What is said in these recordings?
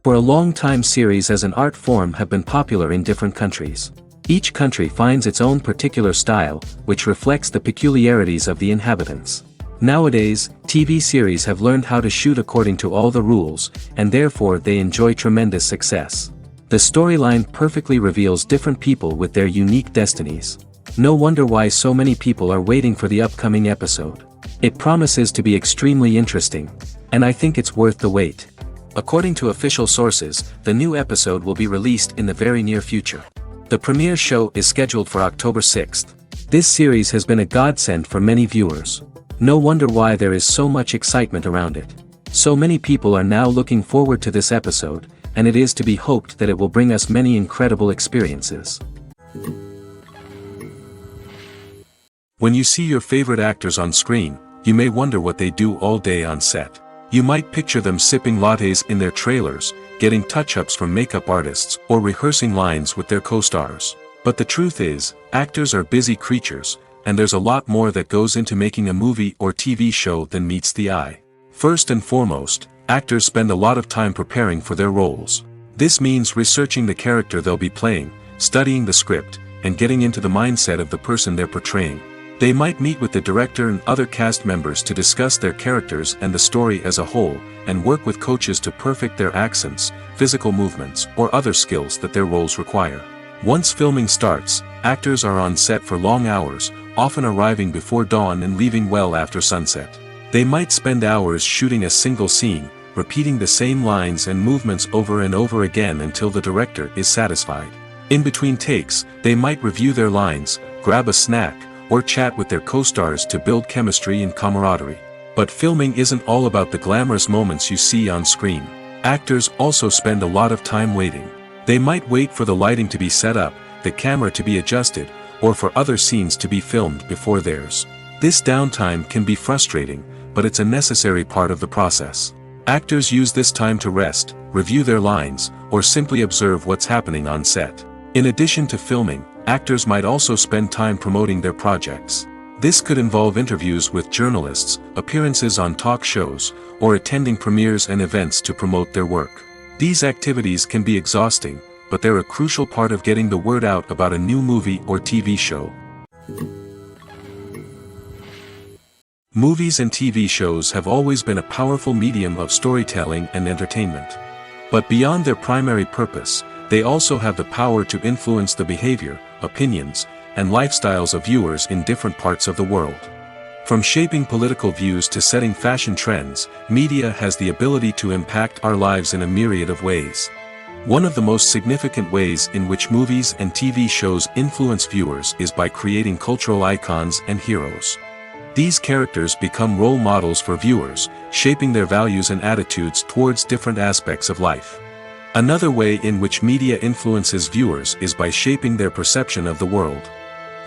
For a long time series as an art form have been popular in different countries. Each country finds its own particular style, which reflects the peculiarities of the inhabitants. Nowadays, TV series have learned how to shoot according to all the rules, and therefore they enjoy tremendous success. The storyline perfectly reveals different people with their unique destinies. No wonder why so many people are waiting for the upcoming episode. It promises to be extremely interesting, and I think it's worth the wait. According to official sources, the new episode will be released in the very near future. The premiere show is scheduled for October 6th. This series has been a godsend for many viewers. No wonder why there is so much excitement around it. So many people are now looking forward to this episode, and it is to be hoped that it will bring us many incredible experiences. When you see your favorite actors on screen, you may wonder what they do all day on set. You might picture them sipping lattes in their trailers, getting touch-ups from makeup artists, or rehearsing lines with their co-stars. But the truth is, actors are busy creatures, and there's a lot more that goes into making a movie or TV show than meets the eye. First and foremost, actors spend a lot of time preparing for their roles. This means researching the character they'll be playing, studying the script, and getting into the mindset of the person they're portraying. They might meet with the director and other cast members to discuss their characters and the story as a whole, and work with coaches to perfect their accents, physical movements, or other skills that their roles require. Once filming starts, actors are on set for long hours, often arriving before dawn and leaving well after sunset. They might spend hours shooting a single scene, repeating the same lines and movements over and over again until the director is satisfied. In between takes, they might review their lines, grab a snack, or chat with their co-stars to build chemistry and camaraderie. But filming isn't all about the glamorous moments you see on screen. Actors also spend a lot of time waiting. They might wait for the lighting to be set up, the camera to be adjusted, or for other scenes to be filmed before theirs. This downtime can be frustrating, but it's a necessary part of the process. Actors use this time to rest, review their lines, or simply observe what's happening on set. In addition to filming, actors might also spend time promoting their projects. This could involve interviews with journalists, appearances on talk shows, or attending premieres and events to promote their work. These activities can be exhausting, but they're a crucial part of getting the word out about a new movie or TV show. Movies and TV shows have always been a powerful medium of storytelling and entertainment. But beyond their primary purpose, they also have the power to influence the behavior, opinions, and lifestyles of viewers in different parts of the world. From shaping political views to setting fashion trends, media has the ability to impact our lives in a myriad of ways. One of the most significant ways in which movies and TV shows influence viewers is by creating cultural icons and heroes. These characters become role models for viewers, shaping their values and attitudes towards different aspects of life. Another way in which media influences viewers is by shaping their perception of the world.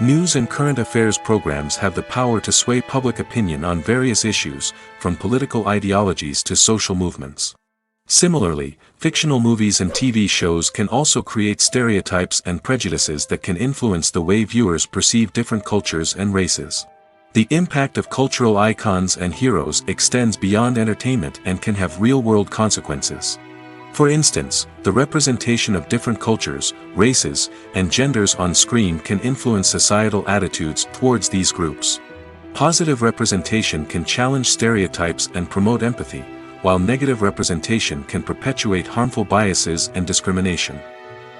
News and current affairs programs have the power to sway public opinion on various issues, from political ideologies to social movements. Similarly, fictional movies and TV shows can also create stereotypes and prejudices that can influence the way viewers perceive different cultures and races. The impact of cultural icons and heroes extends beyond entertainment and can have real-world consequences. For instance, the representation of different cultures, races, and genders on screen can influence societal attitudes towards these groups. Positive representation can challenge stereotypes and promote empathy, while negative representation can perpetuate harmful biases and discrimination.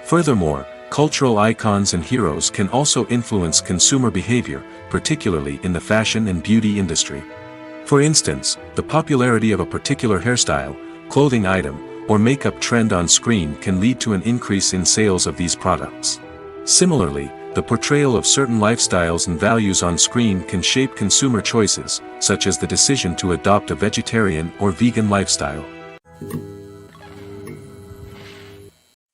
Furthermore, cultural icons and heroes can also influence consumer behavior, particularly in the fashion and beauty industry. For instance, the popularity of a particular hairstyle, clothing item, or makeup trend on screen can lead to an increase in sales of these products. Similarly, the portrayal of certain lifestyles and values on screen can shape consumer choices, such as the decision to adopt a vegetarian or vegan lifestyle.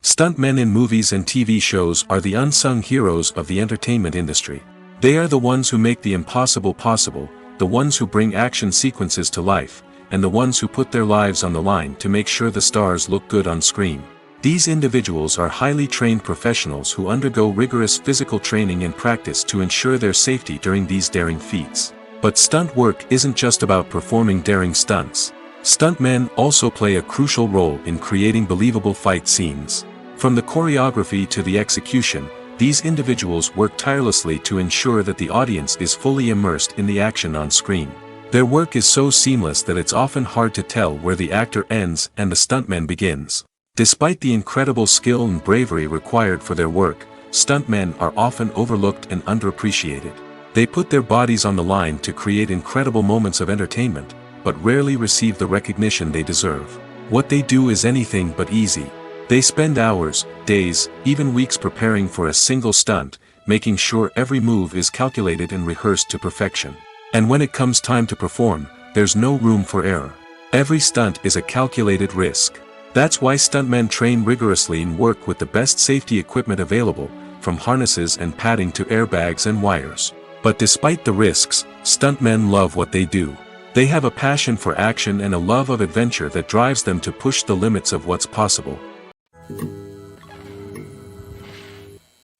Stuntmen in movies and TV shows are the unsung heroes of the entertainment industry. They are the ones who make the impossible possible, the ones who bring action sequences to life, and the ones who put their lives on the line to make sure the stars look good on screen. These individuals are highly trained professionals who undergo rigorous physical training and practice to ensure their safety during these daring feats. But stunt work isn't just about performing daring stunts. Stuntmen also play a crucial role in creating believable fight scenes. From the choreography to the execution, these individuals work tirelessly to ensure that the audience is fully immersed in the action on screen. Their work is so seamless that it's often hard to tell where the actor ends and the stuntman begins. Despite the incredible skill and bravery required for their work, stuntmen are often overlooked and underappreciated. They put their bodies on the line to create incredible moments of entertainment, but rarely receive the recognition they deserve. What they do is anything but easy. They spend hours, days, even weeks preparing for a single stunt, making sure every move is calculated and rehearsed to perfection. And when it comes time to perform, there's no room for error. Every stunt is a calculated risk. That's why stuntmen train rigorously and work with the best safety equipment available, from harnesses and padding to airbags and wires. But despite the risks, stuntmen love what they do. They have a passion for action and a love of adventure that drives them to push the limits of what's possible.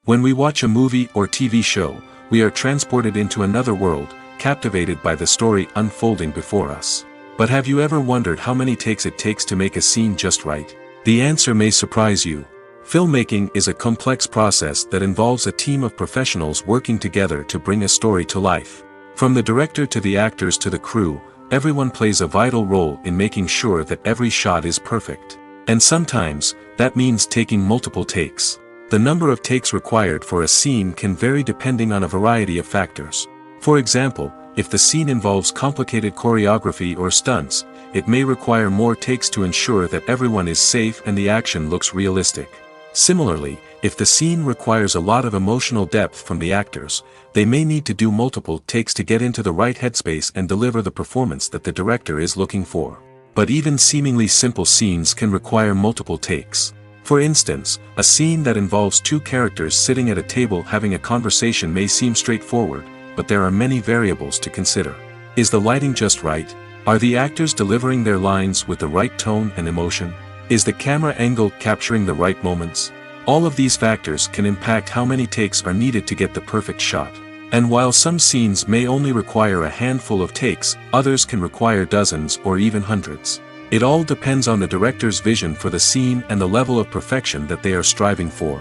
When we watch a movie or TV show, we are transported into another world, captivated by the story unfolding before us. But have you ever wondered how many takes it takes to make a scene just right? The answer may surprise you. Filmmaking is a complex process that involves a team of professionals working together to bring a story to life. From the director to the actors to the crew, everyone plays a vital role in making sure that every shot is perfect. And sometimes, that means taking multiple takes. The number of takes required for a scene can vary depending on a variety of factors. For example, if the scene involves complicated choreography or stunts, it may require more takes to ensure that everyone is safe and the action looks realistic. Similarly, if the scene requires a lot of emotional depth from the actors, they may need to do multiple takes to get into the right headspace and deliver the performance that the director is looking for. But even seemingly simple scenes can require multiple takes. For instance, a scene that involves two characters sitting at a table having a conversation may seem straightforward, but there are many variables to consider. Is the lighting just right? Are the actors delivering their lines with the right tone and emotion? Is the camera angle capturing the right moments? All of these factors can impact how many takes are needed to get the perfect shot. And while some scenes may only require a handful of takes, others can require dozens or even hundreds. It all depends on the director's vision for the scene and the level of perfection that they are striving for.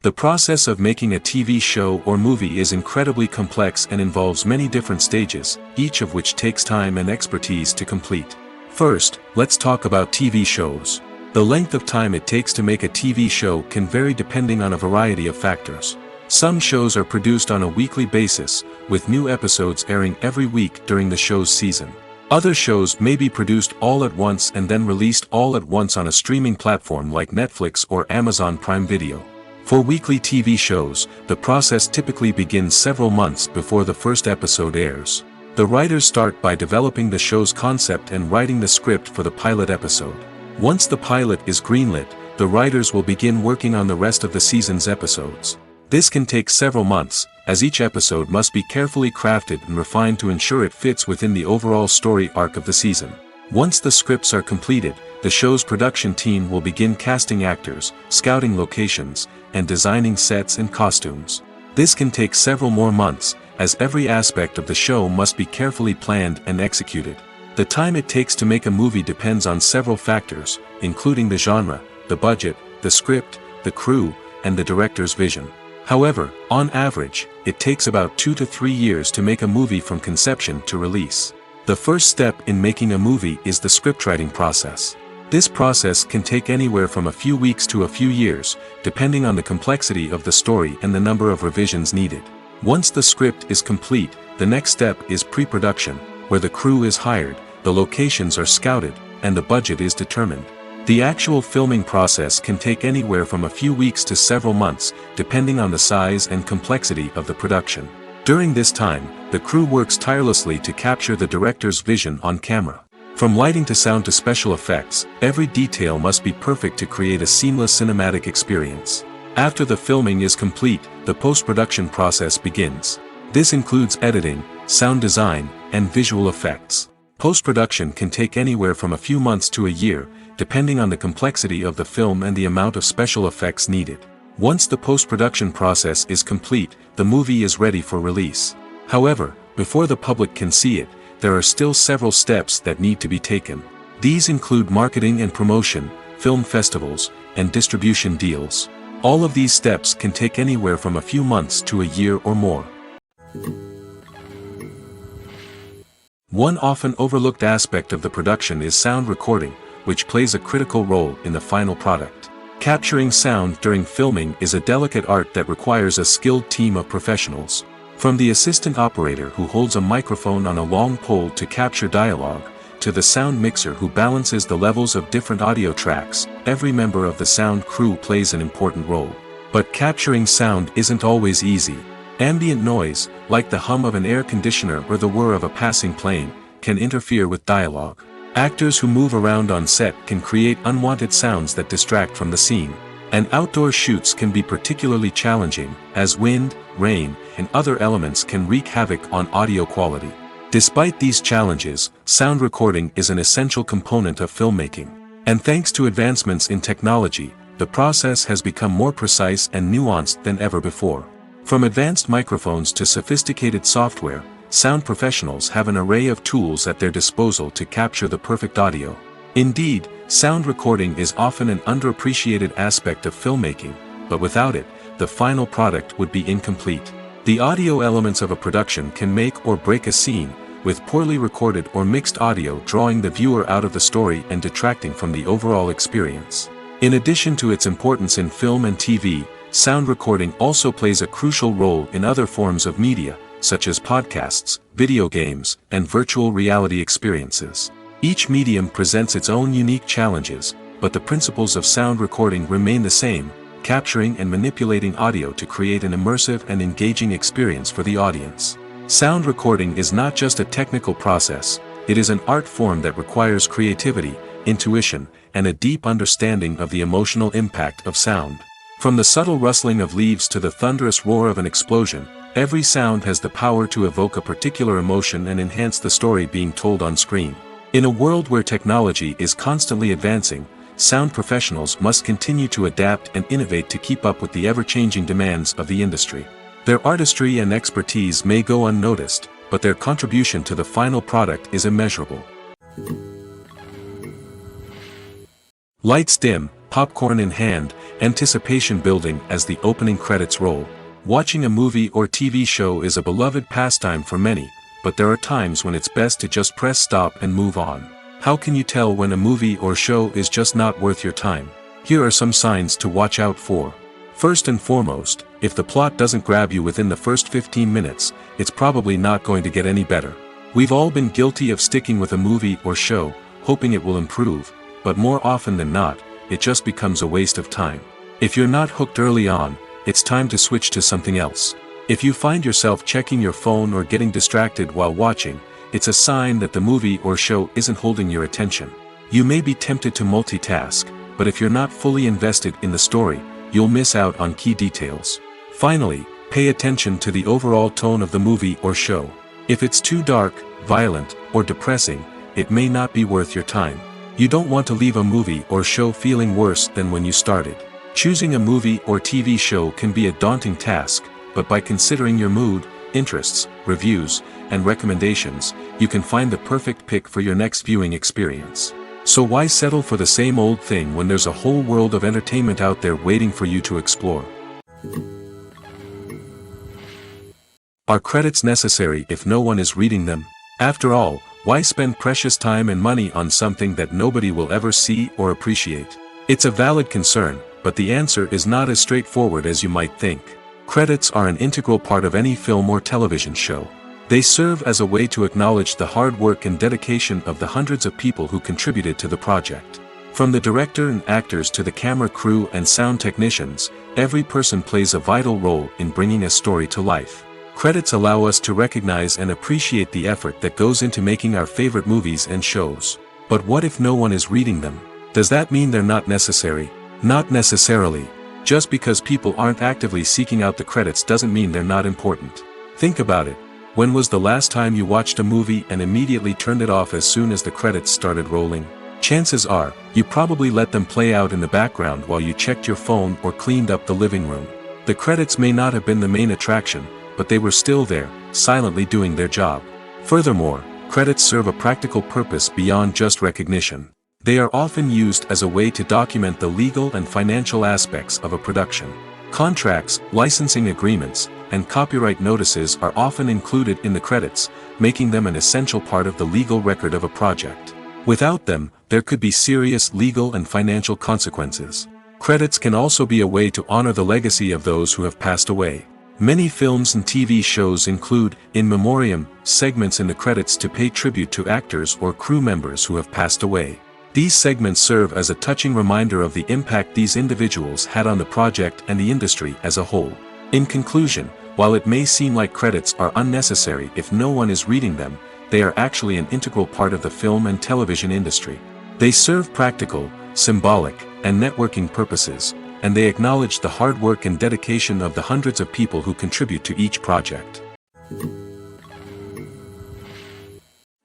The process of making a TV show or movie is incredibly complex and involves many different stages, each of which takes time and expertise to complete. First, let's talk about TV shows. The length of time it takes to make a TV show can vary depending on a variety of factors. Some shows are produced on a weekly basis, with new episodes airing every week during the show's season. Other shows may be produced all at once and then released all at once on a streaming platform like Netflix or Amazon Prime Video. For weekly TV shows, the process typically begins several months before the first episode airs. The writers start by developing the show's concept and writing the script for the pilot episode. Once the pilot is greenlit, the writers will begin working on the rest of the season's episodes. This can take several months, as each episode must be carefully crafted and refined to ensure it fits within the overall story arc of the season. Once the scripts are completed, the show's production team will begin casting actors, scouting locations, and designing sets and costumes. This can take several more months, as every aspect of the show must be carefully planned and executed. The time it takes to make a movie depends on several factors, including the genre, the budget, the script, the crew, and the director's vision. However, on average, it takes about 2 to 3 years to make a movie from conception to release. The first step in making a movie is the scriptwriting process. This process can take anywhere from a few weeks to a few years, depending on the complexity of the story and the number of revisions needed. Once the script is complete, the next step is pre-production, where the crew is hired, the locations are scouted, and the budget is determined. The actual filming process can take anywhere from a few weeks to several months, depending on the size and complexity of the production. During this time, the crew works tirelessly to capture the director's vision on camera. From lighting to sound to special effects, every detail must be perfect to create a seamless cinematic experience. After the filming is complete, the post-production process begins. This includes editing, sound design, and visual effects. Post-production can take anywhere from a few months to a year, depending on the complexity of the film and the amount of special effects needed. Once the post-production process is complete, the movie is ready for release. However, Before the public can see it, there are still several steps that need to be taken. These include marketing and promotion, film festivals, and distribution deals. All of these steps can take anywhere from a few months to a year or more. One often overlooked aspect of the production is sound recording, which plays a critical role in the final product. Capturing sound during filming is a delicate art that requires a skilled team of professionals. From the assistant operator who holds a microphone on a long pole to capture dialogue, to the sound mixer who balances the levels of different audio tracks, every member of the sound crew plays an important role. But capturing sound isn't always easy. Ambient noise, like the hum of an air conditioner or the whir of a passing plane, can interfere with dialogue. Actors who move around on set can create unwanted sounds that distract from the scene. And outdoor shoots can be particularly challenging, as wind, rain, and other elements can wreak havoc on audio quality. Despite these challenges, sound recording is an essential component of filmmaking. And thanks to advancements in technology, the process has become more precise and nuanced than ever before. From advanced microphones to sophisticated software, sound professionals have an array of tools at their disposal to capture the perfect audio. Indeed, sound recording is often an underappreciated aspect of filmmaking, but without it, the final product would be incomplete. The audio elements of a production can make or break a scene, with poorly recorded or mixed audio drawing the viewer out of the story and detracting from the overall experience. In addition to its importance in film and TV, sound recording also plays a crucial role in other forms of media, such as podcasts, video games, and virtual reality experiences. Each medium presents its own unique challenges, but the principles of sound recording remain the same, capturing and manipulating audio to create an immersive and engaging experience for the audience. Sound recording is not just a technical process, it is an art form that requires creativity, intuition, and a deep understanding of the emotional impact of sound. From the subtle rustling of leaves to the thunderous roar of an explosion, every sound has the power to evoke a particular emotion and enhance the story being told on screen. In a world where technology is constantly advancing, sound professionals must continue to adapt and innovate to keep up with the ever-changing demands of the industry. Their artistry and expertise may go unnoticed, but their contribution to the final product is immeasurable. Lights dim, popcorn in hand, anticipation building as the opening credits roll. Watching a movie or TV show is a beloved pastime for many, but there are times when it's best to just press stop and move on. How can you tell when a movie or show is just not worth your time? Here are some signs to watch out for. First and foremost, if the plot doesn't grab you within the first 15 minutes, it's probably not going to get any better. We've all been guilty of sticking with a movie or show, hoping it will improve, but more often than not, it just becomes a waste of time. If you're not hooked early on, it's time to switch to something else. If you find yourself checking your phone or getting distracted while watching, it's a sign that the movie or show isn't holding your attention. You may be tempted to multitask, but if you're not fully invested in the story, you'll miss out on key details. Finally, pay attention to the overall tone of the movie or show. If it's too dark, violent, or depressing, it may not be worth your time. You don't want to leave a movie or show feeling worse than when you started. Choosing a movie or TV show can be a daunting task, but by considering your mood, interests, reviews, and recommendations, you can find the perfect pick for your next viewing experience. So why settle for the same old thing when there's a whole world of entertainment out there waiting for you to explore? Are credits necessary if no one is reading them? After all, why spend precious time and money on something that nobody will ever see or appreciate? It's a valid concern, but the answer is not as straightforward as you might think. Credits are an integral part of any film or television show. They serve as a way to acknowledge the hard work and dedication of the hundreds of people who contributed to the project. From the director and actors to the camera crew and sound technicians, every person plays a vital role in bringing a story to life. Credits allow us to recognize and appreciate the effort that goes into making our favorite movies and shows. But what if no one is reading them? Does that mean they're not necessary? Not necessarily. Just because people aren't actively seeking out the credits doesn't mean they're not important. Think about it. When was the last time you watched a movie and immediately turned it off as soon as the credits started rolling? Chances are, you probably let them play out in the background while you checked your phone or cleaned up the living room. The credits may not have been the main attraction, but they were still there, silently doing their job. Furthermore, credits serve a practical purpose beyond just recognition. They are often used as a way to document the legal and financial aspects of a production. Contracts, licensing agreements, and copyright notices are often included in the credits, making them an essential part of the legal record of a project. Without them, there could be serious legal and financial consequences. Credits can also be a way to honor the legacy of those who have passed away. Many films and TV shows include, in memoriam, segments in the credits to pay tribute to actors or crew members who have passed away. These segments serve as a touching reminder of the impact these individuals had on the project and the industry as a whole. In conclusion, while it may seem like credits are unnecessary if no one is reading them, they are actually an integral part of the film and television industry. They serve practical, symbolic, and networking purposes, and they acknowledge the hard work and dedication of the hundreds of people who contribute to each project.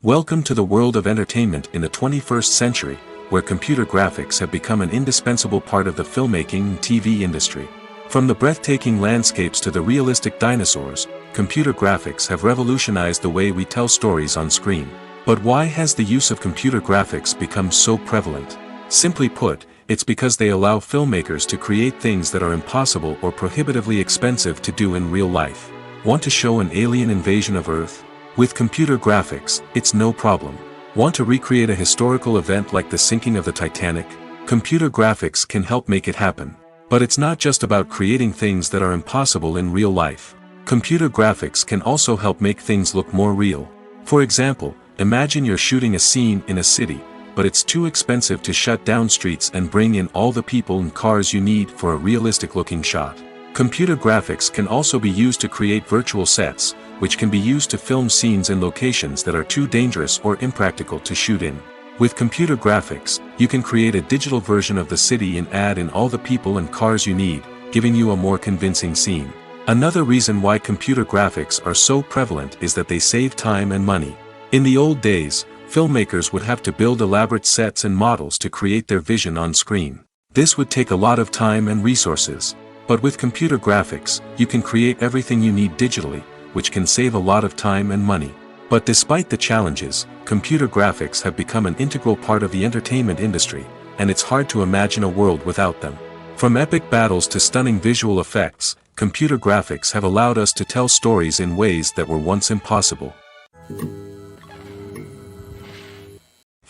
Welcome to the world of entertainment in the 21st century, where computer graphics have become an indispensable part of the filmmaking and TV industry. From the breathtaking landscapes to the realistic dinosaurs, computer graphics have revolutionized the way we tell stories on screen. But why has the use of computer graphics become so prevalent? Simply put, it's because they allow filmmakers to create things that are impossible or prohibitively expensive to do in real life. Want to show an alien invasion of Earth? With computer graphics, it's no problem. Want to recreate a historical event like the sinking of the Titanic? Computer graphics can help make it happen. But it's not just about creating things that are impossible in real life. Computer graphics can also help make things look more real. For example, imagine you're shooting a scene in a city, but it's too expensive to shut down streets and bring in all the people and cars you need for a realistic-looking shot. Computer graphics can also be used to create virtual sets, which can be used to film scenes in locations that are too dangerous or impractical to shoot in. With computer graphics, you can create a digital version of the city and add in all the people and cars you need, giving you a more convincing scene. Another reason why computer graphics are so prevalent is that they save time and money. In the old days, filmmakers would have to build elaborate sets and models to create their vision on screen. This would take a lot of time and resources. But with computer graphics, you can create everything you need digitally, which can save a lot of time and money. But despite the challenges, computer graphics have become an integral part of the entertainment industry, and it's hard to imagine a world without them. From epic battles to stunning visual effects, computer graphics have allowed us to tell stories in ways that were once impossible.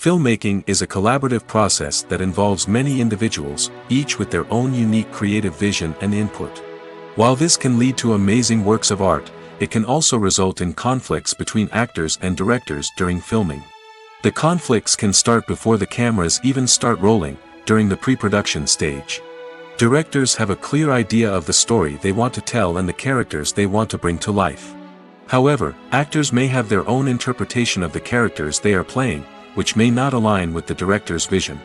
Filmmaking is a collaborative process that involves many individuals, each with their own unique creative vision and input. While this can lead to amazing works of art, it can also result in conflicts between actors and directors during filming. The conflicts can start before the cameras even start rolling, during the pre-production stage. Directors have a clear idea of the story they want to tell and the characters they want to bring to life. However, actors may have their own interpretation of the characters they are playing, which may not align with the director's vision.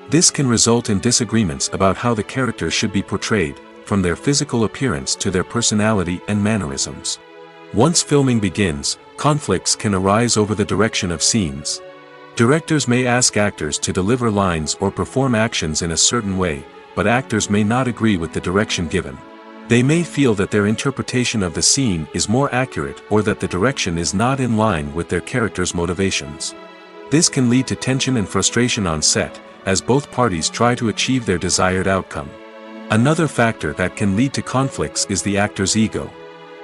This can result in disagreements about how the characters should be portrayed, from their physical appearance to their personality and mannerisms. Once filming begins, conflicts can arise over the direction of scenes. Directors may ask actors to deliver lines or perform actions in a certain way, but actors may not agree with the direction given. They may feel that their interpretation of the scene is more accurate or that the direction is not in line with their character's motivations. This can lead to tension and frustration on set, as both parties try to achieve their desired outcome. Another factor that can lead to conflicts is the actor's ego.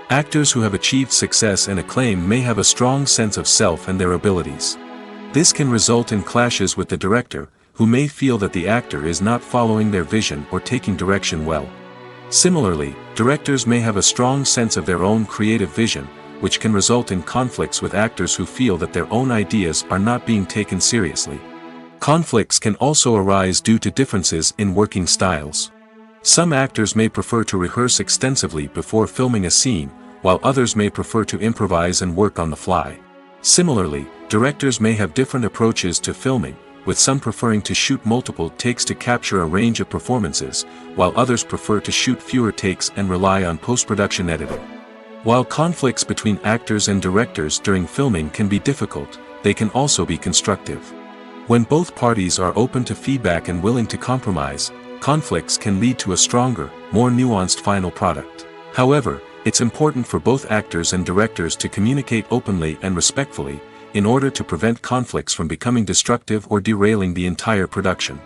Actors who have achieved success and acclaim may have a strong sense of self and their abilities. This can result in clashes with the director, who may feel that the actor is not following their vision or taking direction well. Similarly, directors may have a strong sense of their own creative vision, which can result in conflicts with actors who feel that their own ideas are not being taken seriously. Conflicts can also arise due to differences in working styles. Some actors may prefer to rehearse extensively before filming a scene, while others may prefer to improvise and work on the fly. Similarly, directors may have different approaches to filming, with some preferring to shoot multiple takes to capture a range of performances, while others prefer to shoot fewer takes and rely on post-production editing. While conflicts between actors and directors during filming can be difficult, they can also be constructive. When both parties are open to feedback and willing to compromise, conflicts can lead to a stronger, more nuanced final product. However, it's important for both actors and directors to communicate openly and respectfully, in order to prevent conflicts from becoming destructive or derailing the entire production.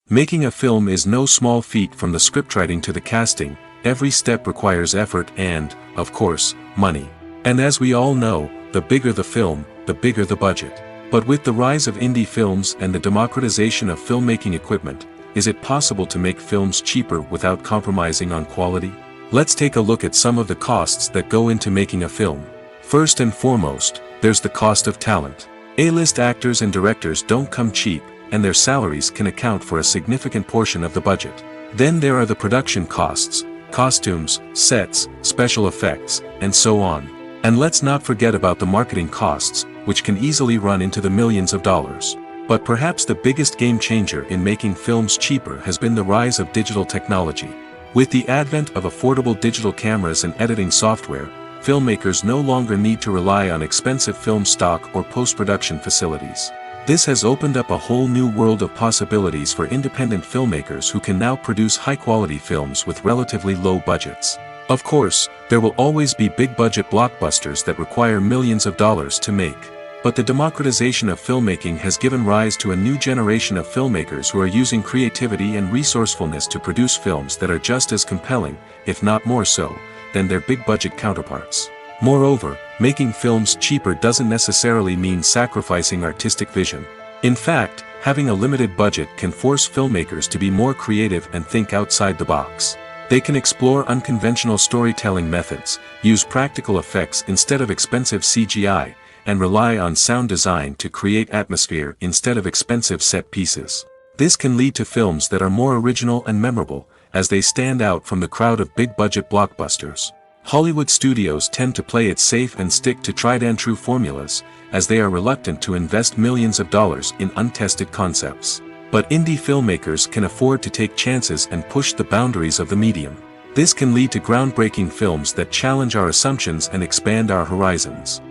Making a film is no small feat. From the scriptwriting to the casting, every step requires effort and, of course, money. And as we all know, the bigger the film, the bigger the budget. But with the rise of indie films and the democratization of filmmaking equipment, is it possible to make films cheaper without compromising on quality? Let's take a look at some of the costs that go into making a film. First and foremost, there's the cost of talent. A-list actors and directors don't come cheap, and their salaries can account for a significant portion of the budget. Then there are the production costs, costumes, sets, special effects, and so on. And let's not forget about the marketing costs, which can easily run into the millions of dollars. But perhaps the biggest game changer in making films cheaper has been the rise of digital technology. With the advent of affordable digital cameras and editing software, filmmakers no longer need to rely on expensive film stock or post-production facilities. This has opened up a whole new world of possibilities for independent filmmakers who can now produce high-quality films with relatively low budgets. Of course, there will always be big-budget blockbusters that require millions of dollars to make. But the democratization of filmmaking has given rise to a new generation of filmmakers who are using creativity and resourcefulness to produce films that are just as compelling, if not more so, than their big-budget counterparts. Moreover, making films cheaper doesn't necessarily mean sacrificing artistic vision. In fact, having a limited budget can force filmmakers to be more creative and think outside the box. They can explore unconventional storytelling methods, use practical effects instead of expensive CGI, and rely on sound design to create atmosphere instead of expensive set pieces. This can lead to films that are more original and memorable, as they stand out from the crowd of big-budget blockbusters. Hollywood studios tend to play it safe and stick to tried-and-true formulas, as they are reluctant to invest millions of dollars in untested concepts. But indie filmmakers can afford to take chances and push the boundaries of the medium. This can lead to groundbreaking films that challenge our assumptions and expand our horizons.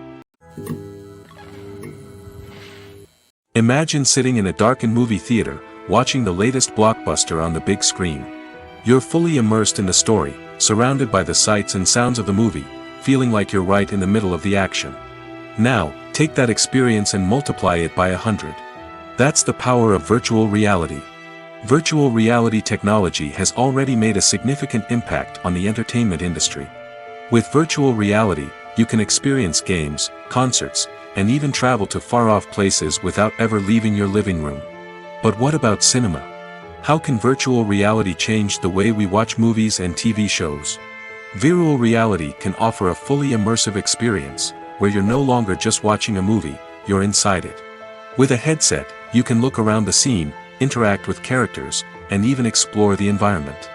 Imagine sitting in a darkened movie theater, watching the latest blockbuster on the big screen. You're fully immersed in the story, surrounded by the sights and sounds of the movie, feeling like you're right in the middle of the action. Now, take that experience and multiply it by 100. That's the power of virtual reality. Virtual reality technology has already made a significant impact on the entertainment industry. With virtual reality, you can experience games, concerts, and even travel to far-off places without ever leaving your living room. But what about cinema? How can virtual reality change the way we watch movies and TV shows? Virtual reality can offer a fully immersive experience, where you're no longer just watching a movie, you're inside it. With a headset, you can look around the scene, interact with characters, and even explore the environment.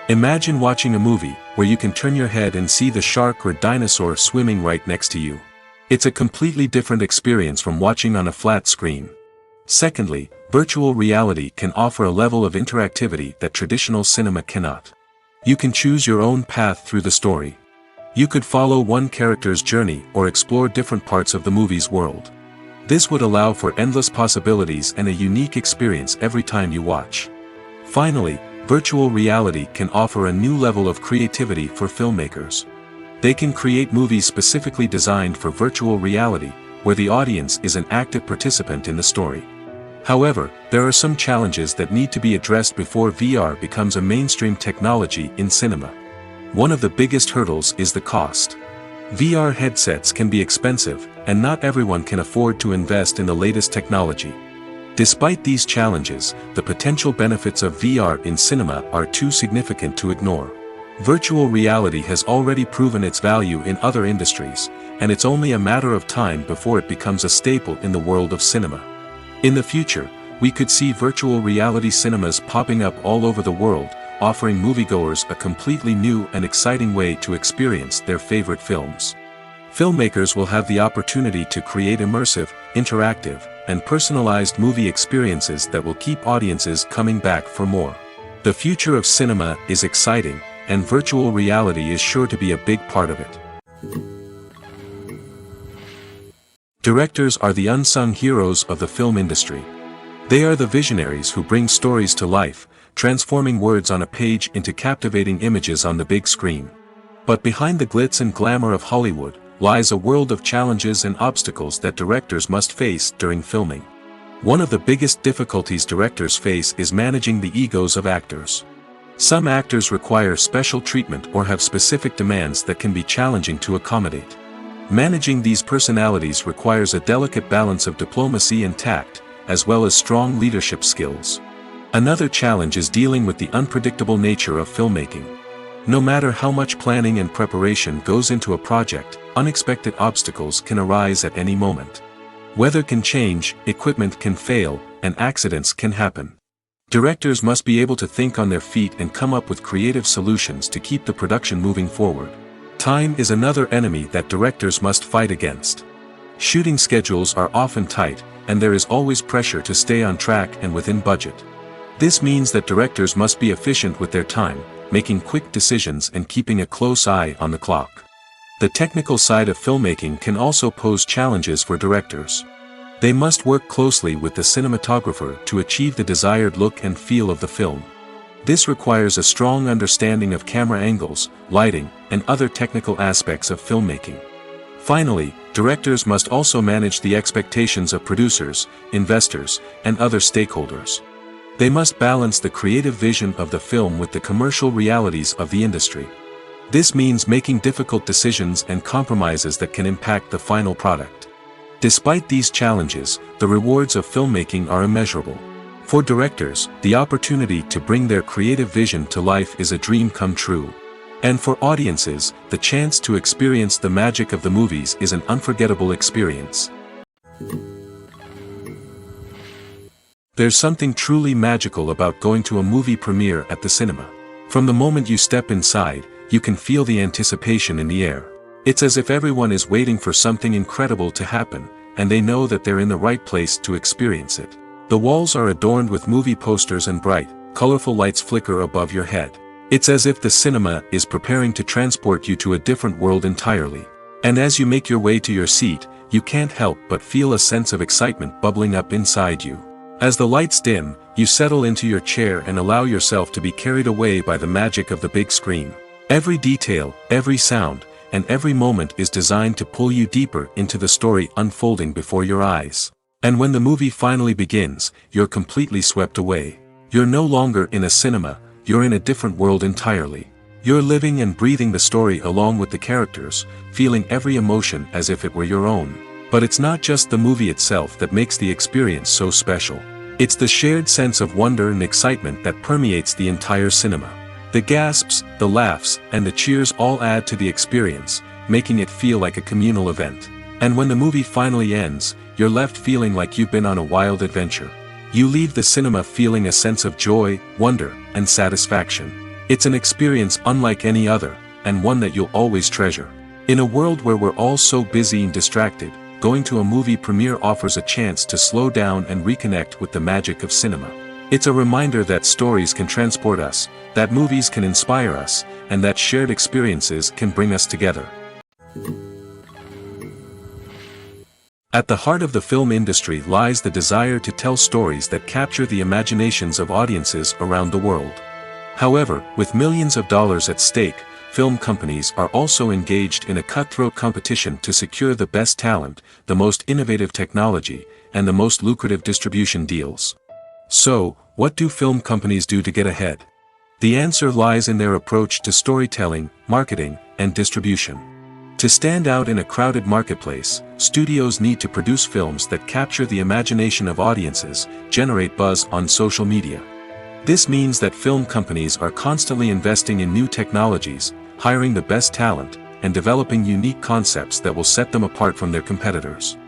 Imagine watching a movie, where you can turn your head and see the shark or dinosaur swimming right next to you. It's a completely different experience from watching on a flat screen. Secondly, virtual reality can offer a level of interactivity that traditional cinema cannot. You can choose your own path through the story. You could follow one character's journey or explore different parts of the movie's world. This would allow for endless possibilities and a unique experience every time you watch. Finally, virtual reality can offer a new level of creativity for filmmakers. They can create movies specifically designed for virtual reality, where the audience is an active participant in the story. However, there are some challenges that need to be addressed before VR becomes a mainstream technology in cinema. One of the biggest hurdles is the cost. VR headsets can be expensive, and not everyone can afford to invest in the latest technology. Despite these challenges, the potential benefits of VR in cinema are too significant to ignore. Virtual reality has already proven its value in other industries, and it's only a matter of time before it becomes a staple in the world of cinema. In the future, we could see virtual reality cinemas popping up all over the world, offering moviegoers a completely new and exciting way to experience their favorite films. Filmmakers will have the opportunity to create immersive, interactive, and personalized movie experiences that will keep audiences coming back for more. The future of cinema is exciting, and virtual reality is sure to be a big part of it. Directors are the unsung heroes of the film industry. They are the visionaries who bring stories to life, transforming words on a page into captivating images on the big screen. But behind the glitz and glamour of Hollywood lies a world of challenges and obstacles that directors must face during filming. One of the biggest difficulties directors face is managing the egos of actors. Some actors require special treatment or have specific demands that can be challenging to accommodate. Managing these personalities requires a delicate balance of diplomacy and tact, as well as strong leadership skills. Another challenge is dealing with the unpredictable nature of filmmaking. No matter how much planning and preparation goes into a project, unexpected obstacles can arise at any moment. Weather can change, equipment can fail, and accidents can happen. Directors must be able to think on their feet and come up with creative solutions to keep the production moving forward. Time is another enemy that directors must fight against. Shooting schedules are often tight, and there is always pressure to stay on track and within budget. This means that directors must be efficient with their time, making quick decisions and keeping a close eye on the clock. The technical side of filmmaking can also pose challenges for directors. They must work closely with the cinematographer to achieve the desired look and feel of the film. This requires a strong understanding of camera angles, lighting, and other technical aspects of filmmaking. Finally, directors must also manage the expectations of producers, investors, and other stakeholders. They must balance the creative vision of the film with the commercial realities of the industry. This means making difficult decisions and compromises that can impact the final product. Despite these challenges, the rewards of filmmaking are immeasurable. For directors, the opportunity to bring their creative vision to life is a dream come true. And for audiences, the chance to experience the magic of the movies is an unforgettable experience. There's something truly magical about going to a movie premiere at the cinema. From the moment you step inside, you can feel the anticipation in the air. It's as if everyone is waiting for something incredible to happen, and they know that they're in the right place to experience it. The walls are adorned with movie posters and bright, colorful lights flicker above your head. It's as if the cinema is preparing to transport you to a different world entirely. And as you make your way to your seat, you can't help but feel a sense of excitement bubbling up inside you. As the lights dim, you settle into your chair and allow yourself to be carried away by the magic of the big screen. Every detail, every sound, and every moment is designed to pull you deeper into the story unfolding before your eyes. And when the movie finally begins, you're completely swept away. You're no longer in a cinema, you're in a different world entirely. You're living and breathing the story along with the characters, feeling every emotion as if it were your own. But it's not just the movie itself that makes the experience so special. It's the shared sense of wonder and excitement that permeates the entire cinema. The gasps, the laughs, and the cheers all add to the experience, making it feel like a communal event. And when the movie finally ends, you're left feeling like you've been on a wild adventure. You leave the cinema feeling a sense of joy, wonder, and satisfaction. It's an experience unlike any other, and one that you'll always treasure. In a world where we're all so busy and distracted, going to a movie premiere offers a chance to slow down and reconnect with the magic of cinema. It's a reminder that stories can transport us, that movies can inspire us, and that shared experiences can bring us together. At the heart of the film industry lies the desire to tell stories that capture the imaginations of audiences around the world. However, with millions of dollars at stake, film companies are also engaged in a cutthroat competition to secure the best talent, the most innovative technology, and the most lucrative distribution deals. So, what do film companies do to get ahead? The answer lies in their approach to storytelling, marketing, and distribution. To stand out in a crowded marketplace, studios need to produce films that capture the imagination of audiences, generate buzz on social media. This means that film companies are constantly investing in new technologies, hiring the best talent, and developing unique concepts that will set them apart from their competitors.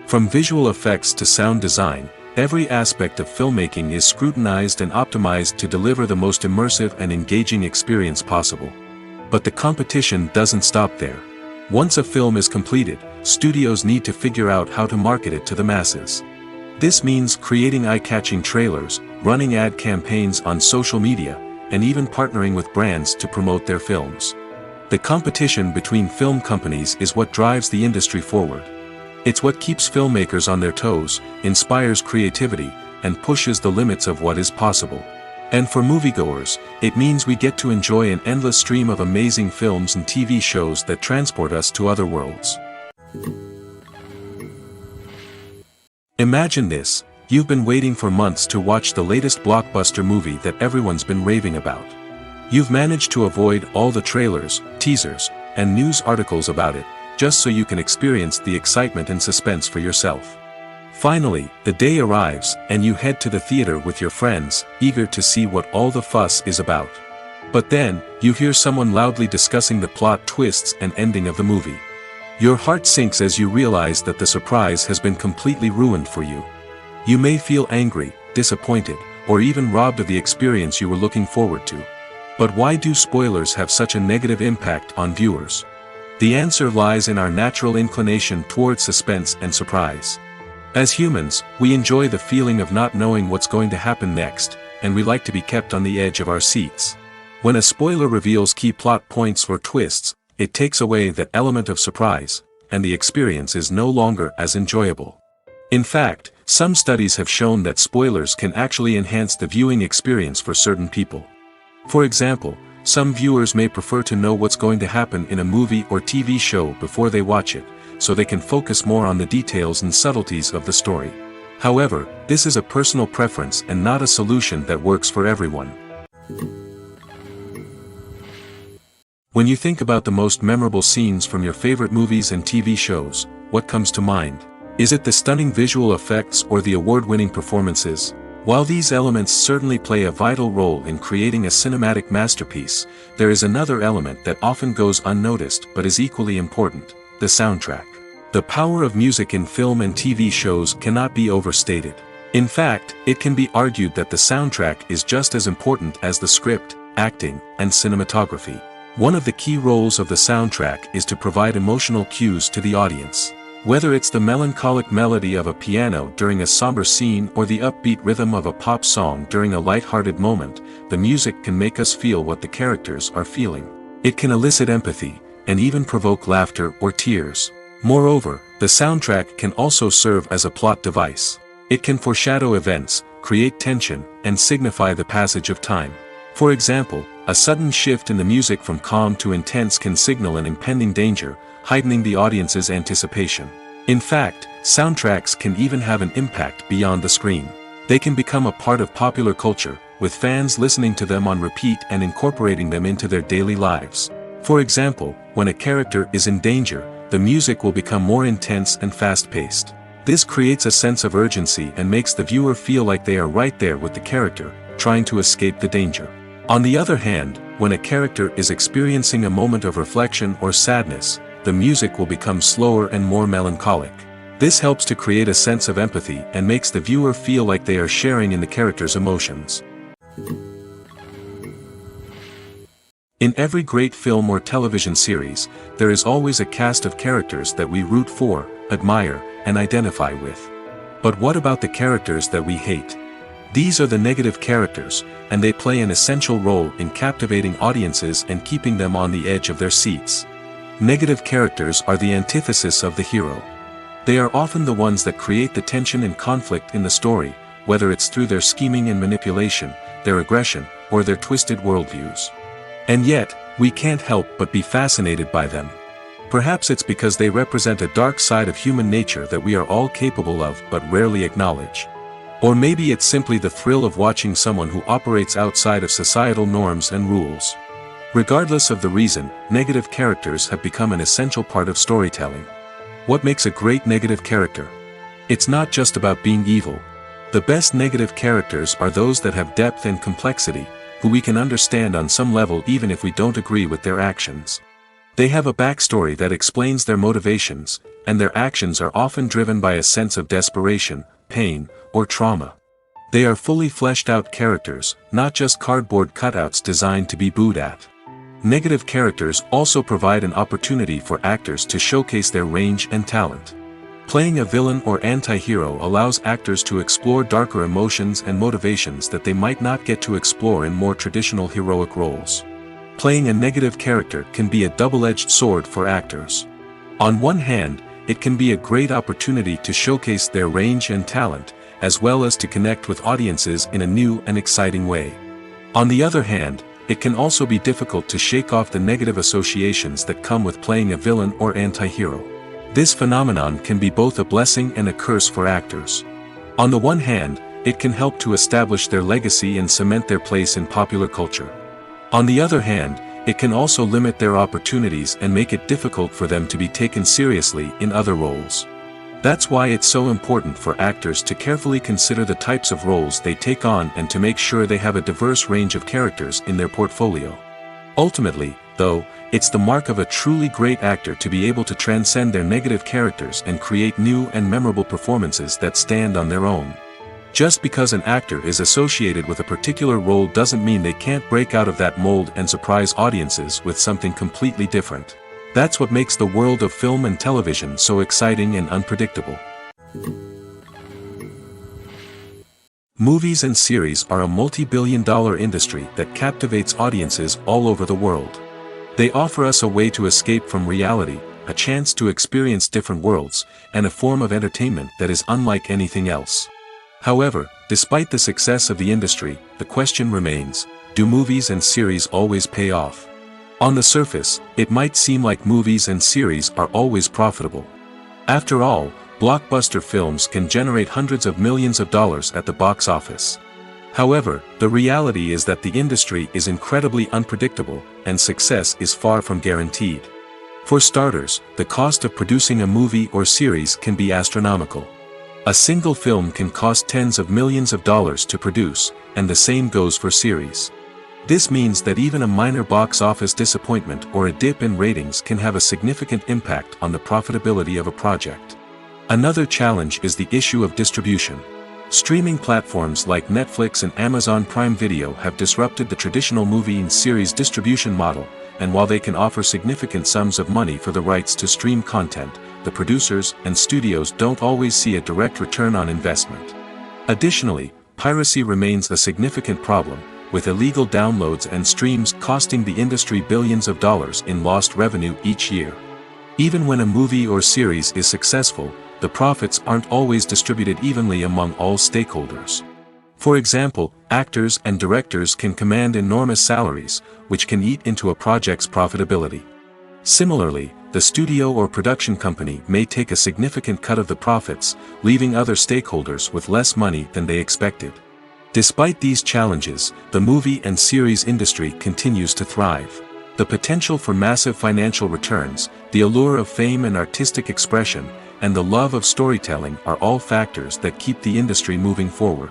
From visual effects to sound design, every aspect of filmmaking is scrutinized and optimized to deliver the most immersive and engaging experience possible. But the competition doesn't stop there. Once a film is completed, studios need to figure out how to market it to the masses. This means creating eye-catching trailers, running ad campaigns on social media, and even partnering with brands to promote their films. The competition between film companies is what drives the industry forward. It's what keeps filmmakers on their toes, inspires creativity, and pushes the limits of what is possible. And for moviegoers, it means we get to enjoy an endless stream of amazing films and TV shows that transport us to other worlds. Imagine this: you've been waiting for months to watch the latest blockbuster movie that everyone's been raving about. You've managed to avoid all the trailers, teasers, and news articles about it, just so you can experience the excitement and suspense for yourself. Finally, the day arrives, and you head to the theater with your friends, eager to see what all the fuss is about. But then, you hear someone loudly discussing the plot twists and ending of the movie. Your heart sinks as you realize that the surprise has been completely ruined for you. You may feel angry, disappointed, or even robbed of the experience you were looking forward to. But why do spoilers have such a negative impact on viewers? The answer lies in our natural inclination toward suspense and surprise. As humans, we enjoy the feeling of not knowing what's going to happen next, and we like to be kept on the edge of our seats. When a spoiler reveals key plot points or twists, it takes away that element of surprise, and the experience is no longer as enjoyable. In fact, some studies have shown that spoilers can actually enhance the viewing experience for certain people. For example, some viewers may prefer to know what's going to happen in a movie or TV show before they watch it, so they can focus more on the details and subtleties of the story. However, this is a personal preference and not a solution that works for everyone. When you think about the most memorable scenes from your favorite movies and TV shows, what comes to mind? Is it the stunning visual effects or the award-winning performances? While these elements certainly play a vital role in creating a cinematic masterpiece, there is another element that often goes unnoticed but is equally important: the soundtrack. The power of music in film and TV shows cannot be overstated. In fact, it can be argued that the soundtrack is just as important as the script, acting, and cinematography. One of the key roles of the soundtrack is to provide emotional cues to the audience. Whether it's the melancholic melody of a piano during a somber scene or the upbeat rhythm of a pop song during a light-hearted moment, the music can make us feel what the characters are feeling. It can elicit empathy, and even provoke laughter or tears. Moreover, the soundtrack can also serve as a plot device. It can foreshadow events, create tension, and signify the passage of time. For example, a sudden shift in the music from calm to intense can signal an impending danger, heightening the audience's anticipation. In fact, soundtracks can even have an impact beyond the screen. They can become a part of popular culture, with fans listening to them on repeat and incorporating them into their daily lives. For example, when a character is in danger, the music will become more intense and fast-paced. This creates a sense of urgency and makes the viewer feel like they are right there with the character, trying to escape the danger. On the other hand, when a character is experiencing a moment of reflection or sadness, the music will become slower and more melancholic. This helps to create a sense of empathy and makes the viewer feel like they are sharing in the character's emotions. In every great film or television series, there is always a cast of characters that we root for, admire, and identify with. But what about the characters that we hate? These are the negative characters, and they play an essential role in captivating audiences and keeping them on the edge of their seats. Negative characters are the antithesis of the hero. They are often the ones that create the tension and conflict in the story, whether it's through their scheming and manipulation, their aggression, or their twisted worldviews. And yet, we can't help but be fascinated by them. Perhaps it's because they represent a dark side of human nature that we are all capable of but rarely acknowledge. Or maybe it's simply the thrill of watching someone who operates outside of societal norms and rules. Regardless of the reason, negative characters have become an essential part of storytelling. What makes a great negative character? It's not just about being evil. The best negative characters are those that have depth and complexity, who we can understand on some level even if we don't agree with their actions. They have a backstory that explains their motivations, and their actions are often driven by a sense of desperation, pain, or trauma. They are fully fleshed out characters, not just cardboard cutouts designed to be booed at. Negative characters also provide an opportunity for actors to showcase their range and talent. Playing a villain or anti-hero allows actors to explore darker emotions and motivations that they might not get to explore in more traditional heroic roles. Playing a negative character can be a double-edged sword for actors. On one hand, it can be a great opportunity to showcase their range and talent, as well as to connect with audiences in a new and exciting way. On the other hand, it can also be difficult to shake off the negative associations that come with playing a villain or anti-hero. This phenomenon can be both a blessing and a curse for actors. On the one hand, it can help to establish their legacy and cement their place in popular culture. On the other hand, it can also limit their opportunities and make it difficult for them to be taken seriously in other roles. That's why it's so important for actors to carefully consider the types of roles they take on and to make sure they have a diverse range of characters in their portfolio. Ultimately, though, it's the mark of a truly great actor to be able to transcend their negative characters and create new and memorable performances that stand on their own. Just because an actor is associated with a particular role doesn't mean they can't break out of that mold and surprise audiences with something completely different. That's what makes the world of film and television so exciting and unpredictable. Movies and series are a multi-billion-dollar industry that captivates audiences all over the world. They offer us a way to escape from reality, a chance to experience different worlds, and a form of entertainment that is unlike anything else. However, despite the success of the industry, the question remains, do movies and series always pay off? On the surface, it might seem like movies and series are always profitable. After all, blockbuster films can generate hundreds of millions of dollars at the box office. However, the reality is that the industry is incredibly unpredictable, and success is far from guaranteed. For starters, the cost of producing a movie or series can be astronomical. A single film can cost tens of millions of dollars to produce, and the same goes for series. This means that even a minor box office disappointment or a dip in ratings can have a significant impact on the profitability of a project. Another challenge is the issue of distribution. Streaming platforms like Netflix and Amazon Prime Video have disrupted the traditional movie and series distribution model, and while they can offer significant sums of money for the rights to stream content, the producers and studios don't always see a direct return on investment. Additionally, piracy remains a significant problem, with illegal downloads and streams costing the industry billions of dollars in lost revenue each year. Even when a movie or series is successful, the profits aren't always distributed evenly among all stakeholders. For example, actors and directors can command enormous salaries, which can eat into a project's profitability. Similarly, the studio or production company may take a significant cut of the profits, leaving other stakeholders with less money than they expected. Despite these challenges, the movie and series industry continues to thrive. The potential for massive financial returns, the allure of fame and artistic expression, and the love of storytelling are all factors that keep the industry moving forward.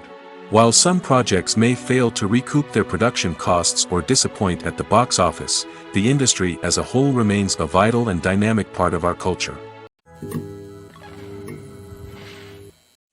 While some projects may fail to recoup their production costs or disappoint at the box office, the industry as a whole remains a vital and dynamic part of our culture.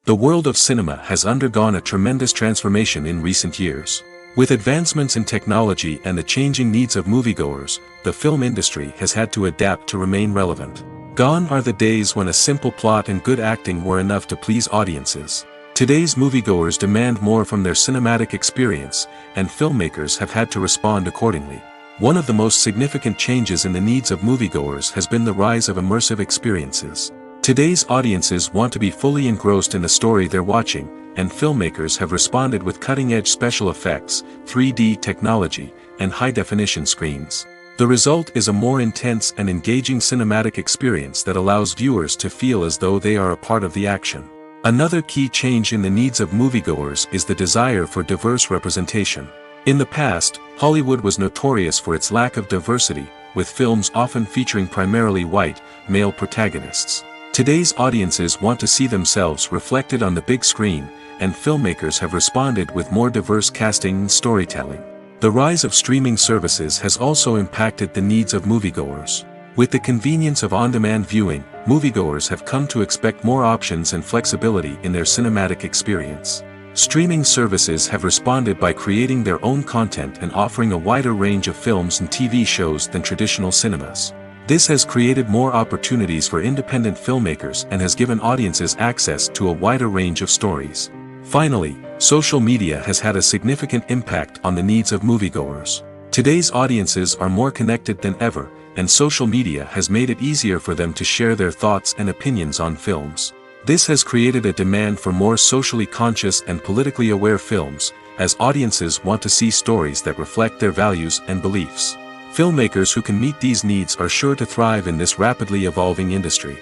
The world of cinema has undergone a tremendous transformation in recent years. With advancements in technology and the changing needs of moviegoers, the film industry has had to adapt to remain relevant. Gone are the days when a simple plot and good acting were enough to please audiences. Today's moviegoers demand more from their cinematic experience, and filmmakers have had to respond accordingly. One of the most significant changes in the needs of moviegoers has been the rise of immersive experiences. Today's audiences want to be fully engrossed in the story they're watching, and filmmakers have responded with cutting-edge special effects, 3D technology, and high-definition screens. The result is a more intense and engaging cinematic experience that allows viewers to feel as though they are a part of the action. Another key change in the needs of moviegoers is the desire for diverse representation. In the past, Hollywood was notorious for its lack of diversity, with films often featuring primarily white, male protagonists. Today's audiences want to see themselves reflected on the big screen, and filmmakers have responded with more diverse casting and storytelling. The rise of streaming services has also impacted the needs of moviegoers. With the convenience of on-demand viewing, moviegoers have come to expect more options and flexibility in their cinematic experience. Streaming services have responded by creating their own content and offering a wider range of films and TV shows than traditional cinemas. This has created more opportunities for independent filmmakers and has given audiences access to a wider range of stories. Finally, social media has had a significant impact on the needs of moviegoers. Today's audiences are more connected than ever, and social media has made it easier for them to share their thoughts and opinions on films. This has created a demand for more socially conscious and politically aware films, as audiences want to see stories that reflect their values and beliefs. Filmmakers who can meet these needs are sure to thrive in this rapidly evolving industry.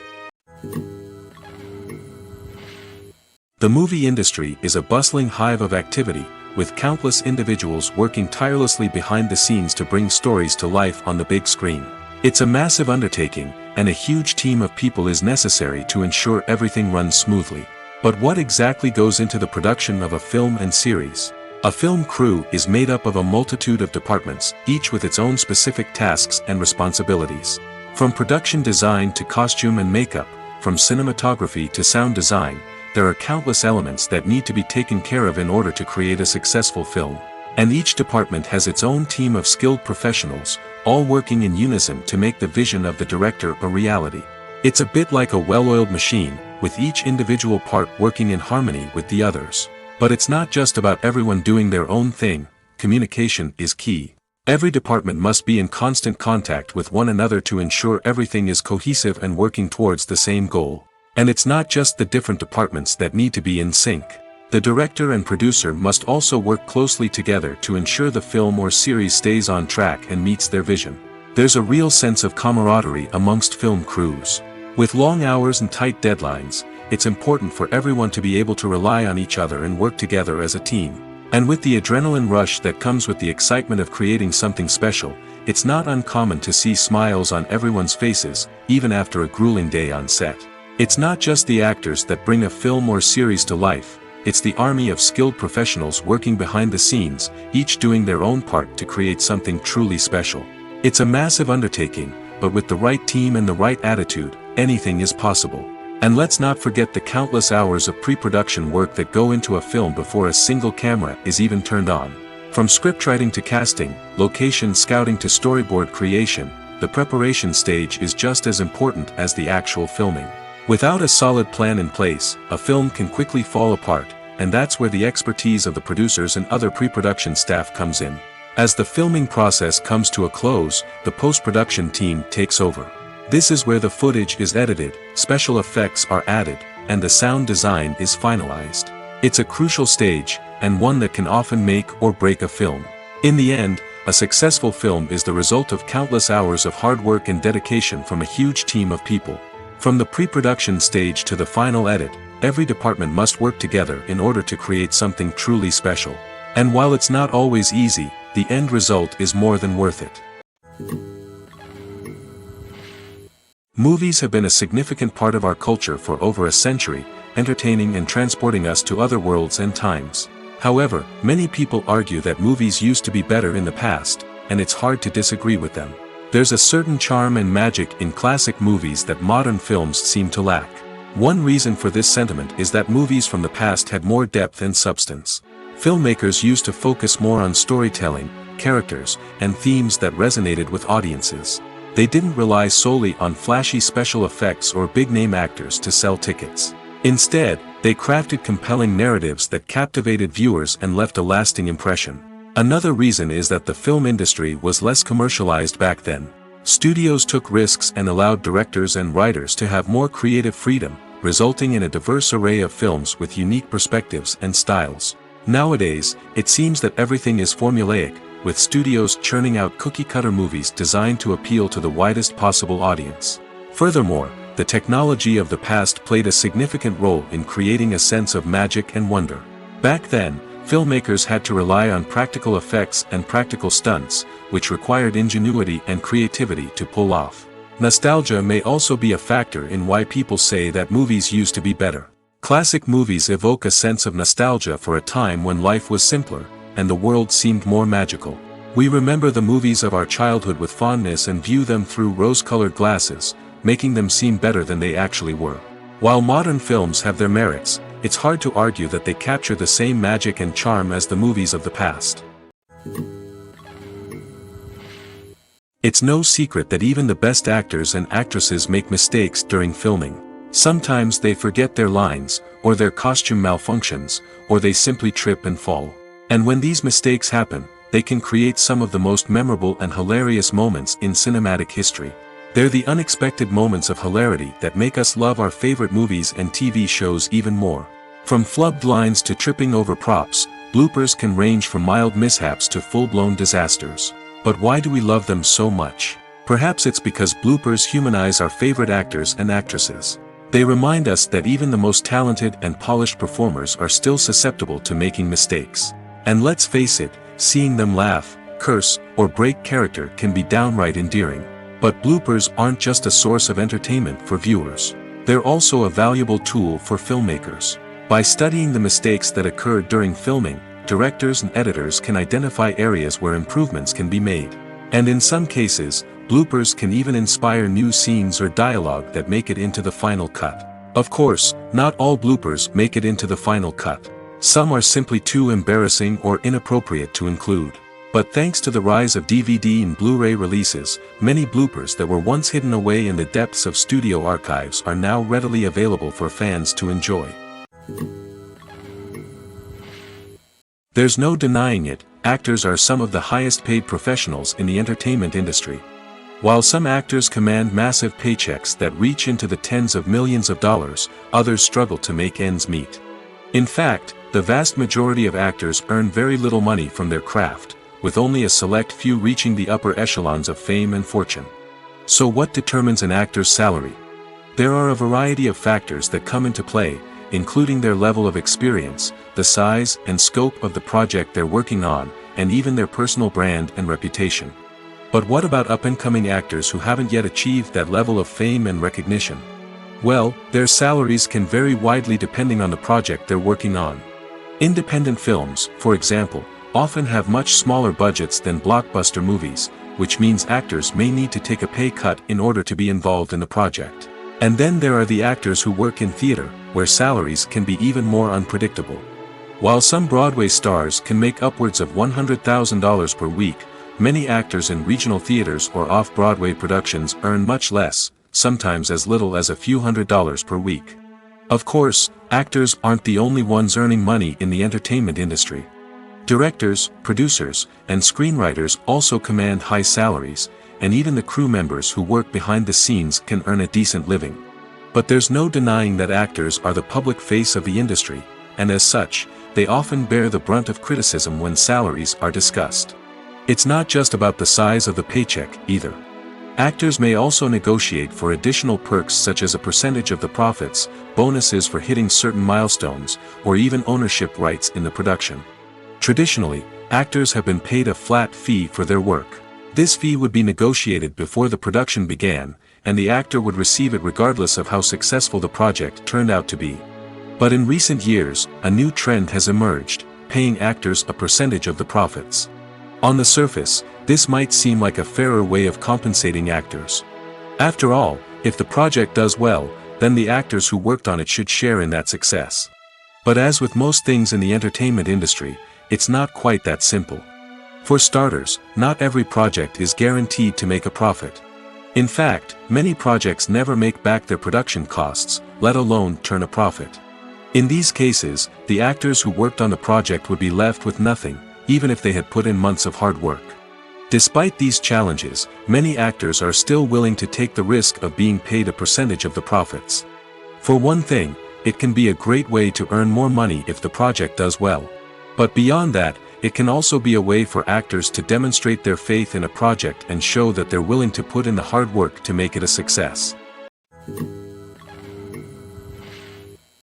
The movie industry is a bustling hive of activity, with countless individuals working tirelessly behind the scenes to bring stories to life on the big screen. It's a massive undertaking, and a huge team of people is necessary to ensure everything runs smoothly. But what exactly goes into the production of a film and series? A film crew is made up of a multitude of departments, each with its own specific tasks and responsibilities. From production design to costume and makeup, from cinematography to sound design, there are countless elements that need to be taken care of in order to create a successful film. And each department has its own team of skilled professionals, all working in unison to make the vision of the director a reality. It's a bit like a well-oiled machine, with each individual part working in harmony with the others. But it's not just about everyone doing their own thing. Communication is key. Every department must be in constant contact with one another to ensure everything is cohesive and working towards the same goal. And it's not just the different departments that need to be in sync. The director and producer must also work closely together to ensure the film or series stays on track and meets their vision. There's a real sense of camaraderie amongst film crews. With long hours and tight deadlines, it's important for everyone to be able to rely on each other and work together as a team. And with the adrenaline rush that comes with the excitement of creating something special, it's not uncommon to see smiles on everyone's faces, even after a grueling day on set. It's not just the actors that bring a film or series to life, it's the army of skilled professionals working behind the scenes, each doing their own part to create something truly special. It's a massive undertaking, but with the right team and the right attitude, anything is possible. And let's not forget the countless hours of pre-production work that go into a film before a single camera is even turned on. From scriptwriting to casting, location scouting to storyboard creation, the preparation stage is just as important as the actual filming. Without a solid plan in place, a film can quickly fall apart, and that's where the expertise of the producers and other pre-production staff comes in. As the filming process comes to a close, the post-production team takes over. This is where the footage is edited, special effects are added, and the sound design is finalized. It's a crucial stage, and one that can often make or break a film. In the end, a successful film is the result of countless hours of hard work and dedication from a huge team of people. From the pre-production stage to the final edit, every department must work together in order to create something truly special. And while it's not always easy, the end result is more than worth it. Movies have been a significant part of our culture for over a century, entertaining and transporting us to other worlds and times. However, many people argue that movies used to be better in the past, and it's hard to disagree with them. There's a certain charm and magic in classic movies that modern films seem to lack. One reason for this sentiment is that movies from the past had more depth and substance. Filmmakers used to focus more on storytelling, characters, and themes that resonated with audiences. They didn't rely solely on flashy special effects or big-name actors to sell tickets. Instead, they crafted compelling narratives that captivated viewers and left a lasting impression. Another reason is that the film industry was less commercialized back then. Studios took risks and allowed directors and writers to have more creative freedom, resulting in a diverse array of films with unique perspectives and styles. Nowadays, it seems that everything is formulaic, with studios churning out cookie-cutter movies designed to appeal to the widest possible audience. Furthermore, the technology of the past played a significant role in creating a sense of magic and wonder. Back then, filmmakers had to rely on practical effects and practical stunts, which required ingenuity and creativity to pull off. Nostalgia may also be a factor in why people say that movies used to be better. Classic movies evoke a sense of nostalgia for a time when life was simpler, and the world seemed more magical. We remember the movies of our childhood with fondness and view them through rose-colored glasses, making them seem better than they actually were. While modern films have their merits, it's hard to argue that they capture the same magic and charm as the movies of the past. It's no secret that even the best actors and actresses make mistakes during filming. Sometimes they forget their lines, or their costume malfunctions, or they simply trip and fall. And when these mistakes happen, they can create some of the most memorable and hilarious moments in cinematic history. They're the unexpected moments of hilarity that make us love our favorite movies and TV shows even more. From flubbed lines to tripping over props, bloopers can range from mild mishaps to full-blown disasters. But why do we love them so much? Perhaps it's because bloopers humanize our favorite actors and actresses. They remind us that even the most talented and polished performers are still susceptible to making mistakes. And let's face it, seeing them laugh, curse, or break character can be downright endearing. But bloopers aren't just a source of entertainment for viewers. They're also a valuable tool for filmmakers. By studying the mistakes that occurred during filming, directors and editors can identify areas where improvements can be made. And in some cases, bloopers can even inspire new scenes or dialogue that make it into the final cut. Of course, not all bloopers make it into the final cut. Some are simply too embarrassing or inappropriate to include. But thanks to the rise of DVD and Blu-ray releases, many bloopers that were once hidden away in the depths of studio archives are now readily available for fans to enjoy. There's no denying it, actors are some of the highest paid professionals in the entertainment industry. While some actors command massive paychecks that reach into the tens of millions of dollars, others struggle to make ends meet. In fact, the vast majority of actors earn very little money from their craft, with only a select few reaching the upper echelons of fame and fortune. So what determines an actor's salary? There are a variety of factors that come into play, including their level of experience, the size and scope of the project they're working on, and even their personal brand and reputation. But what about up-and-coming actors who haven't yet achieved that level of fame and recognition? Well, their salaries can vary widely depending on the project they're working on. Independent films, for example, often have much smaller budgets than blockbuster movies, which means actors may need to take a pay cut in order to be involved in the project. And then there are the actors who work in theater, where salaries can be even more unpredictable. While some Broadway stars can make upwards of $100,000 per week, many actors in regional theaters or off-Broadway productions earn much less, sometimes as little as a few $100s per week. Of course, actors aren't the only ones earning money in the entertainment industry. Directors, producers, and screenwriters also command high salaries, and even the crew members who work behind the scenes can earn a decent living. But there's no denying that actors are the public face of the industry, and as such, they often bear the brunt of criticism when salaries are discussed. It's not just about the size of the paycheck, either. Actors may also negotiate for additional perks such as a percentage of the profits, bonuses for hitting certain milestones, or even ownership rights in the production. Traditionally, actors have been paid a flat fee for their work. This fee would be negotiated before the production began, and the actor would receive it regardless of how successful the project turned out to be. But in recent years, a new trend has emerged, paying actors a percentage of the profits. On the surface, this might seem like a fairer way of compensating actors. After all, if the project does well, then the actors who worked on it should share in that success. But as with most things in the entertainment industry, it's not quite that simple. For starters, not every project is guaranteed to make a profit. In fact, many projects never make back their production costs, let alone turn a profit. In these cases, the actors who worked on the project would be left with nothing, even if they had put in months of hard work. Despite these challenges, many actors are still willing to take the risk of being paid a percentage of the profits. For one thing, it can be a great way to earn more money if the project does well. But beyond that, it can also be a way for actors to demonstrate their faith in a project and show that they're willing to put in the hard work to make it a success.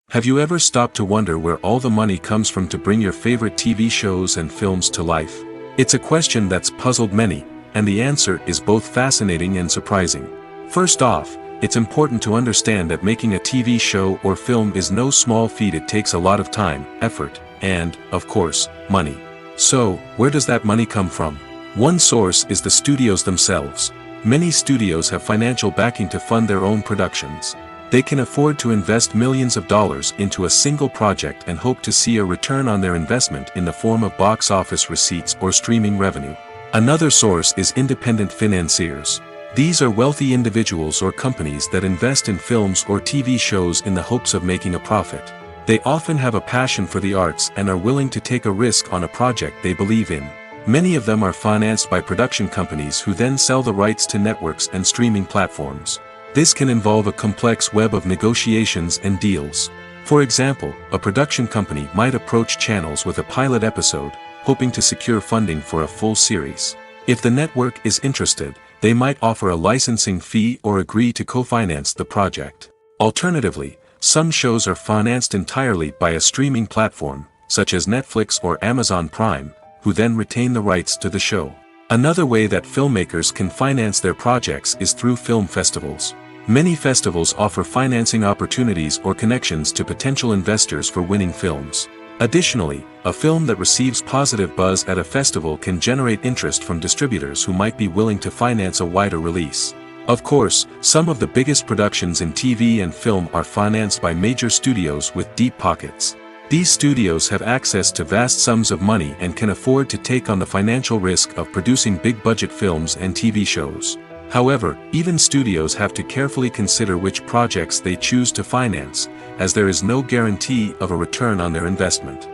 Have you ever stopped to wonder where all the money comes from to bring your favorite TV shows and films to life? It's a question that's puzzled many, and the answer is both fascinating and surprising. First off, it's important to understand that making a TV show or film is no small feat. It takes a lot of time, effort, and, of course, money. So, where does that money come from? One source is the studios themselves. Many studios have financial backing to fund their own productions. They can afford to invest millions of dollars into a single project and hope to see a return on their investment in the form of box office receipts or streaming revenue. Another source is independent financiers. These are wealthy individuals or companies that invest in films or TV shows in the hopes of making a profit. They often have a passion for the arts and are willing to take a risk on a project they believe in. Many of them are financed by production companies who then sell the rights to networks and streaming platforms. This can involve a complex web of negotiations and deals. For example, a production company might approach channels with a pilot episode, hoping to secure funding for a full series. If the network is interested, they might offer a licensing fee or agree to co-finance the project. Alternatively, some shows are financed entirely by a streaming platform, such as Netflix or Amazon Prime, who then retain the rights to the show. Another way that filmmakers can finance their projects is through film festivals. Many festivals offer financing opportunities or connections to potential investors for winning films. Additionally, a film that receives positive buzz at a festival can generate interest from distributors who might be willing to finance a wider release. Of course, some of the biggest productions in TV and film are financed by major studios with deep pockets. These studios have access to vast sums of money and can afford to take on the financial risk of producing big-budget films and TV shows. However, even studios have to carefully consider which projects they choose to finance, as there is no guarantee of a return on their investment.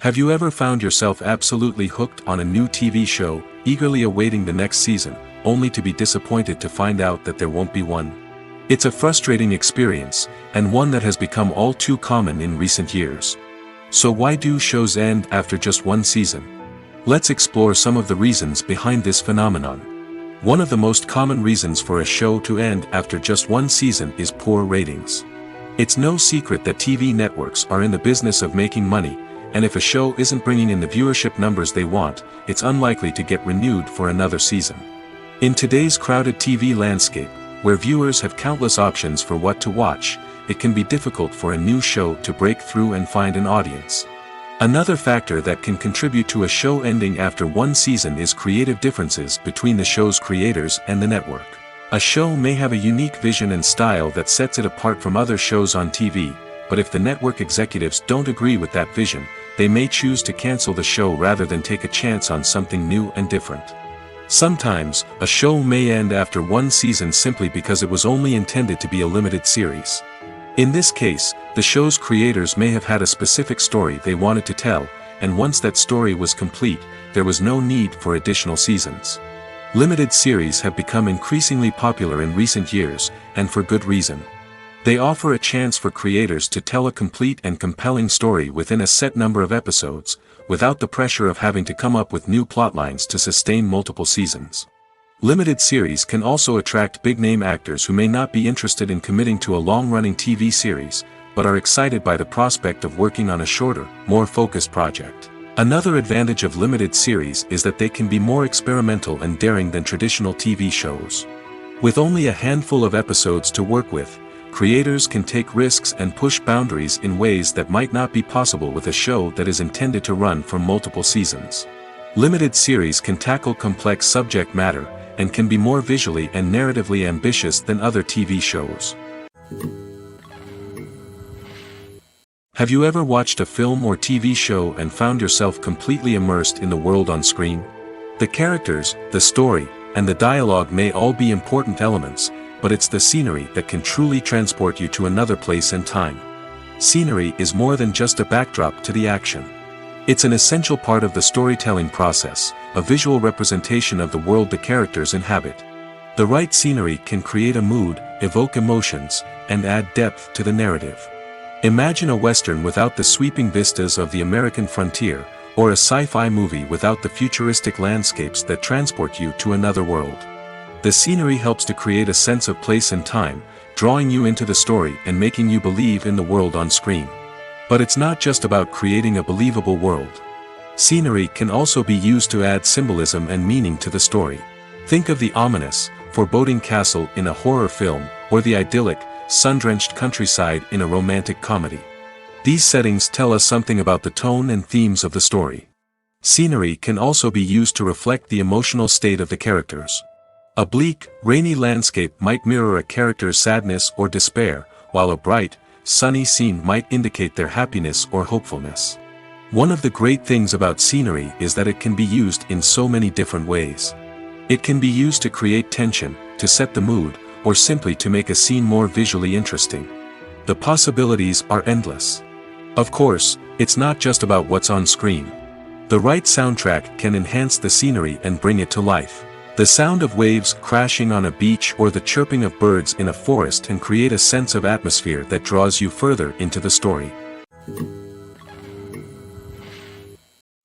Have you ever found yourself absolutely hooked on a new TV show, eagerly awaiting the next season, only to be disappointed to find out that there won't be one? It's a frustrating experience, and one that has become all too common in recent years. So why do shows end after just one season? Let's explore some of the reasons behind this phenomenon. One of the most common reasons for a show to end after just one season is poor ratings. It's no secret that TV networks are in the business of making money, and if a show isn't bringing in the viewership numbers they want, it's unlikely to get renewed for another season. In today's crowded TV landscape, where viewers have countless options for what to watch, it can be difficult for a new show to break through and find an audience. Another factor that can contribute to a show ending after one season is creative differences between the show's creators and the network. A show may have a unique vision and style that sets it apart from other shows on TV, but if the network executives don't agree with that vision, they may choose to cancel the show rather than take a chance on something new and different. Sometimes, a show may end after one season simply because it was only intended to be a limited series. In this case, the show's creators may have had a specific story they wanted to tell, and once that story was complete, there was no need for additional seasons. Limited series have become increasingly popular in recent years, and for good reason. They offer a chance for creators to tell a complete and compelling story within a set number of episodes, without the pressure of having to come up with new plotlines to sustain multiple seasons. Limited series can also attract big-name actors who may not be interested in committing to a long-running TV series, but are excited by the prospect of working on a shorter, more focused project. Another advantage of limited series is that they can be more experimental and daring than traditional TV shows. With only a handful of episodes to work with, creators can take risks and push boundaries in ways that might not be possible with a show that is intended to run for multiple seasons. Limited series can tackle complex subject matter, and can be more visually and narratively ambitious than other TV shows. Have you ever watched a film or TV show and found yourself completely immersed in the world on screen? The characters, the story, and the dialogue may all be important elements, but it's the scenery that can truly transport you to another place and time. Scenery is more than just a backdrop to the action. It's an essential part of the storytelling process, a visual representation of the world the characters inhabit. The right scenery can create a mood, evoke emotions, and add depth to the narrative. Imagine a Western without the sweeping vistas of the American frontier, or a sci-fi movie without the futuristic landscapes that transport you to another world. The scenery helps to create a sense of place and time, drawing you into the story and making you believe in the world on screen. But it's not just about creating a believable world. Scenery can also be used to add symbolism and meaning to the story. Think of the ominous, foreboding castle in a horror film, or the idyllic, sun-drenched countryside in a romantic comedy. These settings tell us something about the tone and themes of the story. Scenery can also be used to reflect the emotional state of the characters. A bleak, rainy landscape might mirror a character's sadness or despair, while a bright, sunny scene might indicate their happiness or hopefulness. One of the great things about scenery is that it can be used in so many different ways. It can be used to create tension, to set the mood, or simply to make a scene more visually interesting. The possibilities are endless. Of course, it's not just about what's on screen. The right soundtrack can enhance the scenery and bring it to life. The sound of waves crashing on a beach or the chirping of birds in a forest can create a sense of atmosphere that draws you further into the story.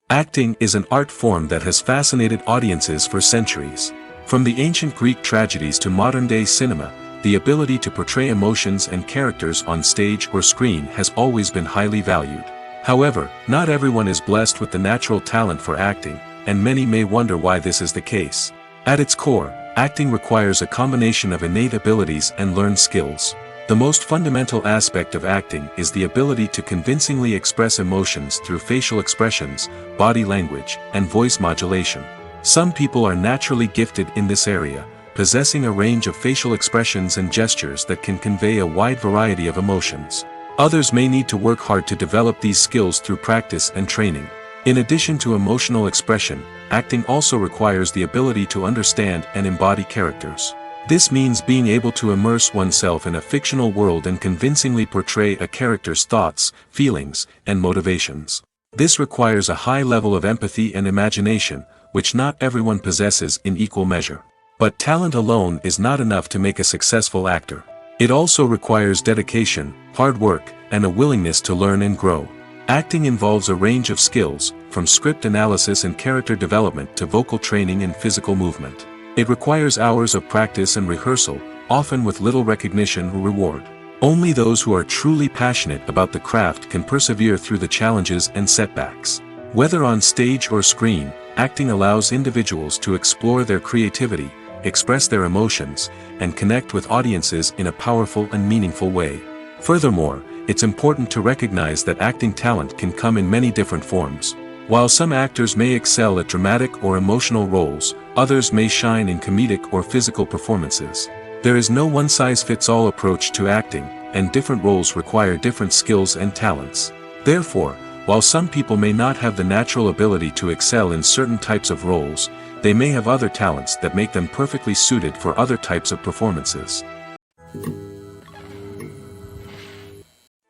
Acting is an art form that has fascinated audiences for centuries. From the ancient Greek tragedies to modern-day cinema, the ability to portray emotions and characters on stage or screen has always been highly valued. However, not everyone is blessed with the natural talent for acting, and many may wonder why this is the case. At its core, acting requires a combination of innate abilities and learned skills. The most fundamental aspect of acting is the ability to convincingly express emotions through facial expressions, body language, and voice modulation. Some people are naturally gifted in this area, possessing a range of facial expressions and gestures that can convey a wide variety of emotions. Others may need to work hard to develop these skills through practice and training. In addition to emotional expression, acting also requires the ability to understand and embody characters. This means being able to immerse oneself in a fictional world and convincingly portray a character's thoughts, feelings, and motivations. This requires a high level of empathy and imagination, which not everyone possesses in equal measure. But talent alone is not enough to make a successful actor. It also requires dedication, hard work, and a willingness to learn and grow. Acting involves a range of skills, from script analysis and character development to vocal training and physical movement. It requires hours of practice and rehearsal, often with little recognition or reward. Only those who are truly passionate about the craft can persevere through the challenges and setbacks. Whether on stage or screen, acting allows individuals to explore their creativity, express their emotions, and connect with audiences in a powerful and meaningful way. Furthermore, it's important to recognize that acting talent can come in many different forms. While some actors may excel at dramatic or emotional roles, others may shine in comedic or physical performances. There is no one-size-fits-all approach to acting, and different roles require different skills and talents. Therefore, while some people may not have the natural ability to excel in certain types of roles, they may have other talents that make them perfectly suited for other types of performances.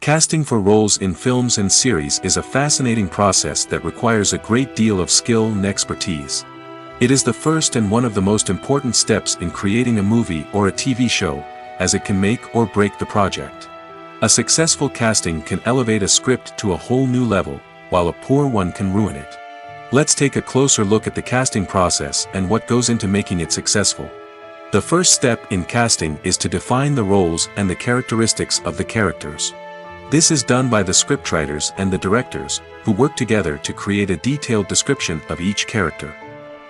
Casting for roles in films and series is a fascinating process that requires a great deal of skill and expertise. It is the first and one of the most important steps in creating a movie or a TV show, as it can make or break the project. A successful casting can elevate a script to a whole new level, while a poor one can ruin it. Let's take a closer look at the casting process and what goes into making it successful. The first step in casting is to define the roles and the characteristics of the characters. This is done by the scriptwriters and the directors, who work together to create a detailed description of each character.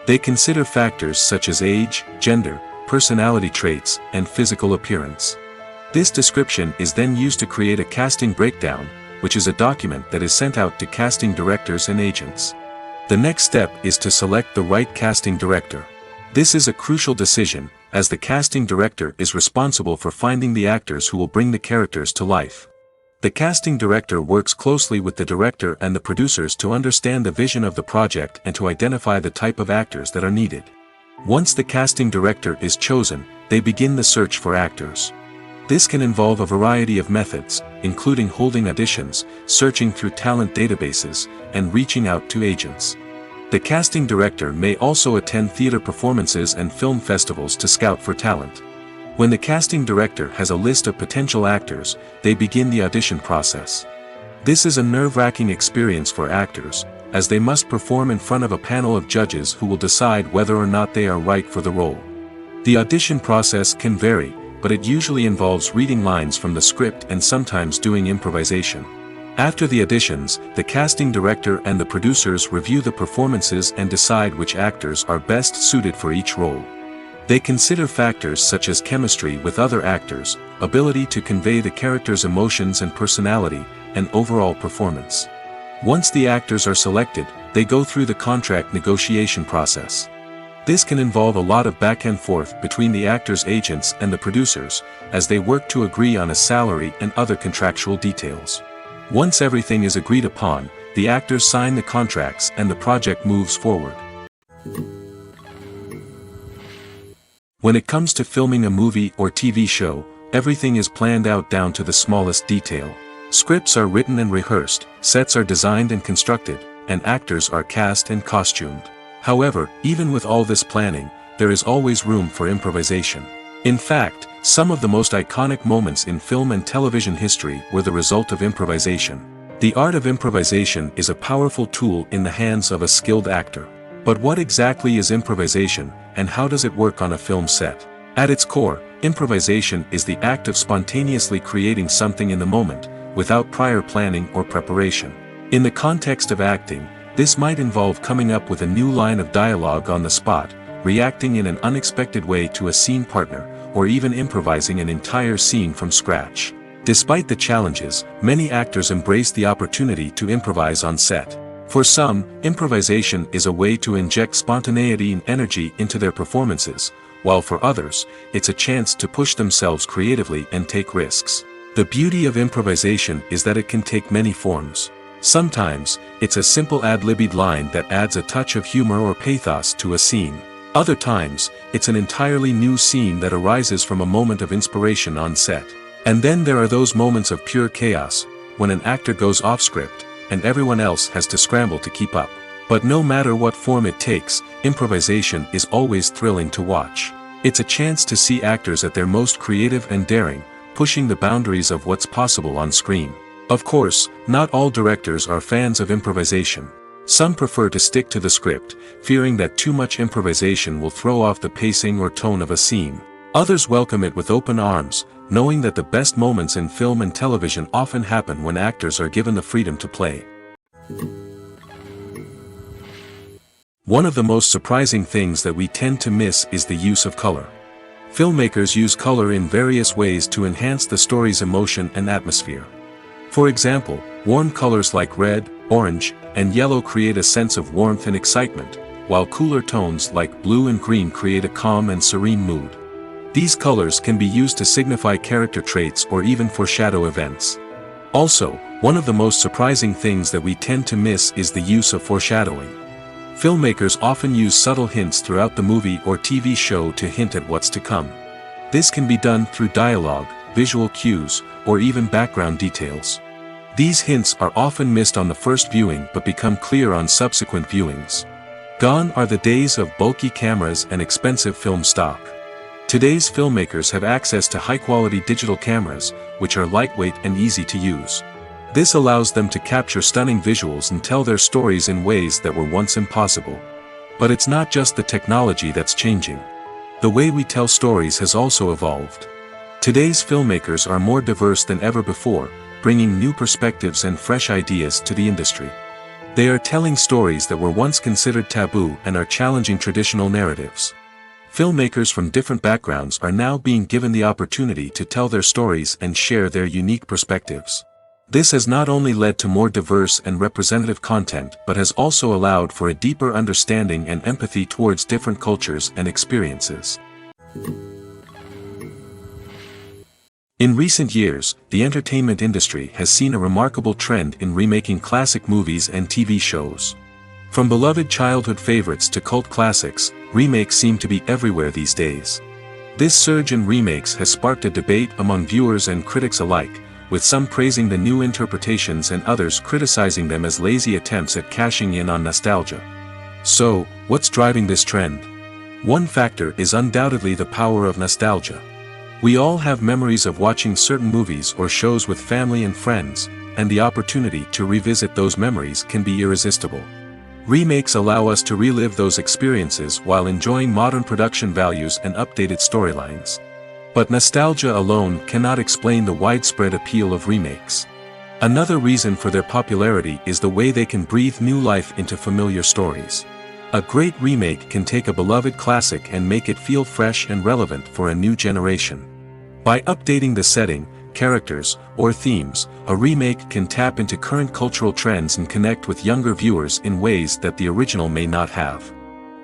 They consider factors such as age, gender, personality traits, and physical appearance. This description is then used to create a casting breakdown, which is a document that is sent out to casting directors and agents. The next step is to select the right casting director. This is a crucial decision, as the casting director is responsible for finding the actors who will bring the characters to life. The casting director works closely with the director and the producers to understand the vision of the project and to identify the type of actors that are needed. Once the casting director is chosen, they begin the search for actors. This can involve a variety of methods, including holding auditions, searching through talent databases, and reaching out to agents. The casting director may also attend theater performances and film festivals to scout for talent. When the casting director has a list of potential actors, they begin the audition process. This is a nerve-wracking experience for actors, as they must perform in front of a panel of judges who will decide whether or not they are right for the role. The audition process can vary, but it usually involves reading lines from the script and sometimes doing improvisation. After the auditions, the casting director and the producers review the performances and decide which actors are best suited for each role. They consider factors such as chemistry with other actors, ability to convey the character's emotions and personality, and overall performance. Once the actors are selected, they go through the contract negotiation process. This can involve a lot of back and forth between the actors' agents and the producers, as they work to agree on a salary and other contractual details. Once everything is agreed upon, the actors sign the contracts and the project moves forward. When it comes to filming a movie or TV show, everything is planned out down to the smallest detail. Scripts are written and rehearsed, sets are designed and constructed, and actors are cast and costumed. However, even with all this planning, there is always room for improvisation. In fact, some of the most iconic moments in film and television history were the result of improvisation. The art of improvisation is a powerful tool in the hands of a skilled actor. But what exactly is improvisation, and how does it work on a film set? At its core, improvisation is the act of spontaneously creating something in the moment, without prior planning or preparation. In the context of acting, this might involve coming up with a new line of dialogue on the spot, reacting in an unexpected way to a scene partner, or even improvising an entire scene from scratch. Despite the challenges, many actors embrace the opportunity to improvise on set. For some, improvisation is a way to inject spontaneity and energy into their performances, while for others, it's a chance to push themselves creatively and take risks. The beauty of improvisation is that it can take many forms. Sometimes, it's a simple ad-libbed line that adds a touch of humor or pathos to a scene. Other times, it's an entirely new scene that arises from a moment of inspiration on set. And then there are those moments of pure chaos, when an actor goes off script, and everyone else has to scramble to keep up. But no matter what form it takes, improvisation is always thrilling to watch. It's a chance to see actors at their most creative and daring, pushing the boundaries of what's possible on screen. Of course, not all directors are fans of improvisation. Some prefer to stick to the script, fearing that too much improvisation will throw off the pacing or tone of a scene. Others welcome it with open arms, knowing that the best moments in film and television often happen when actors are given the freedom to play. One of the most surprising things that we tend to miss is the use of color. Filmmakers use color in various ways to enhance the story's emotion and atmosphere. For example, warm colors like red, orange, and yellow create a sense of warmth and excitement, while cooler tones like blue and green create a calm and serene mood. These colors can be used to signify character traits or even foreshadow events. Also, one of the most surprising things that we tend to miss is the use of foreshadowing. Filmmakers often use subtle hints throughout the movie or TV show to hint at what's to come. This can be done through dialogue, visual cues, or even background details. These hints are often missed on the first viewing but become clear on subsequent viewings. Gone are the days of bulky cameras and expensive film stock. Today's filmmakers have access to high-quality digital cameras, which are lightweight and easy to use. This allows them to capture stunning visuals and tell their stories in ways that were once impossible. But it's not just the technology that's changing. The way we tell stories has also evolved. Today's filmmakers are more diverse than ever before, bringing new perspectives and fresh ideas to the industry. They are telling stories that were once considered taboo and are challenging traditional narratives. Filmmakers from different backgrounds are now being given the opportunity to tell their stories and share their unique perspectives. This has not only led to more diverse and representative content but has also allowed for a deeper understanding and empathy towards different cultures and experiences. In recent years, the entertainment industry has seen a remarkable trend in remaking classic movies and TV shows. From beloved childhood favorites to cult classics, remakes seem to be everywhere these days. This surge in remakes has sparked a debate among viewers and critics alike, with some praising the new interpretations and others criticizing them as lazy attempts at cashing in on nostalgia. So, what's driving this trend? One factor is undoubtedly the power of nostalgia. We all have memories of watching certain movies or shows with family and friends, and the opportunity to revisit those memories can be irresistible. Remakes allow us to relive those experiences while enjoying modern production values and updated storylines. But nostalgia alone cannot explain the widespread appeal of remakes. Another reason for their popularity is the way they can breathe new life into familiar stories. A great remake can take a beloved classic and make it feel fresh and relevant for a new generation. By updating the setting, characters, or themes, a remake can tap into current cultural trends and connect with younger viewers in ways that the original may not have.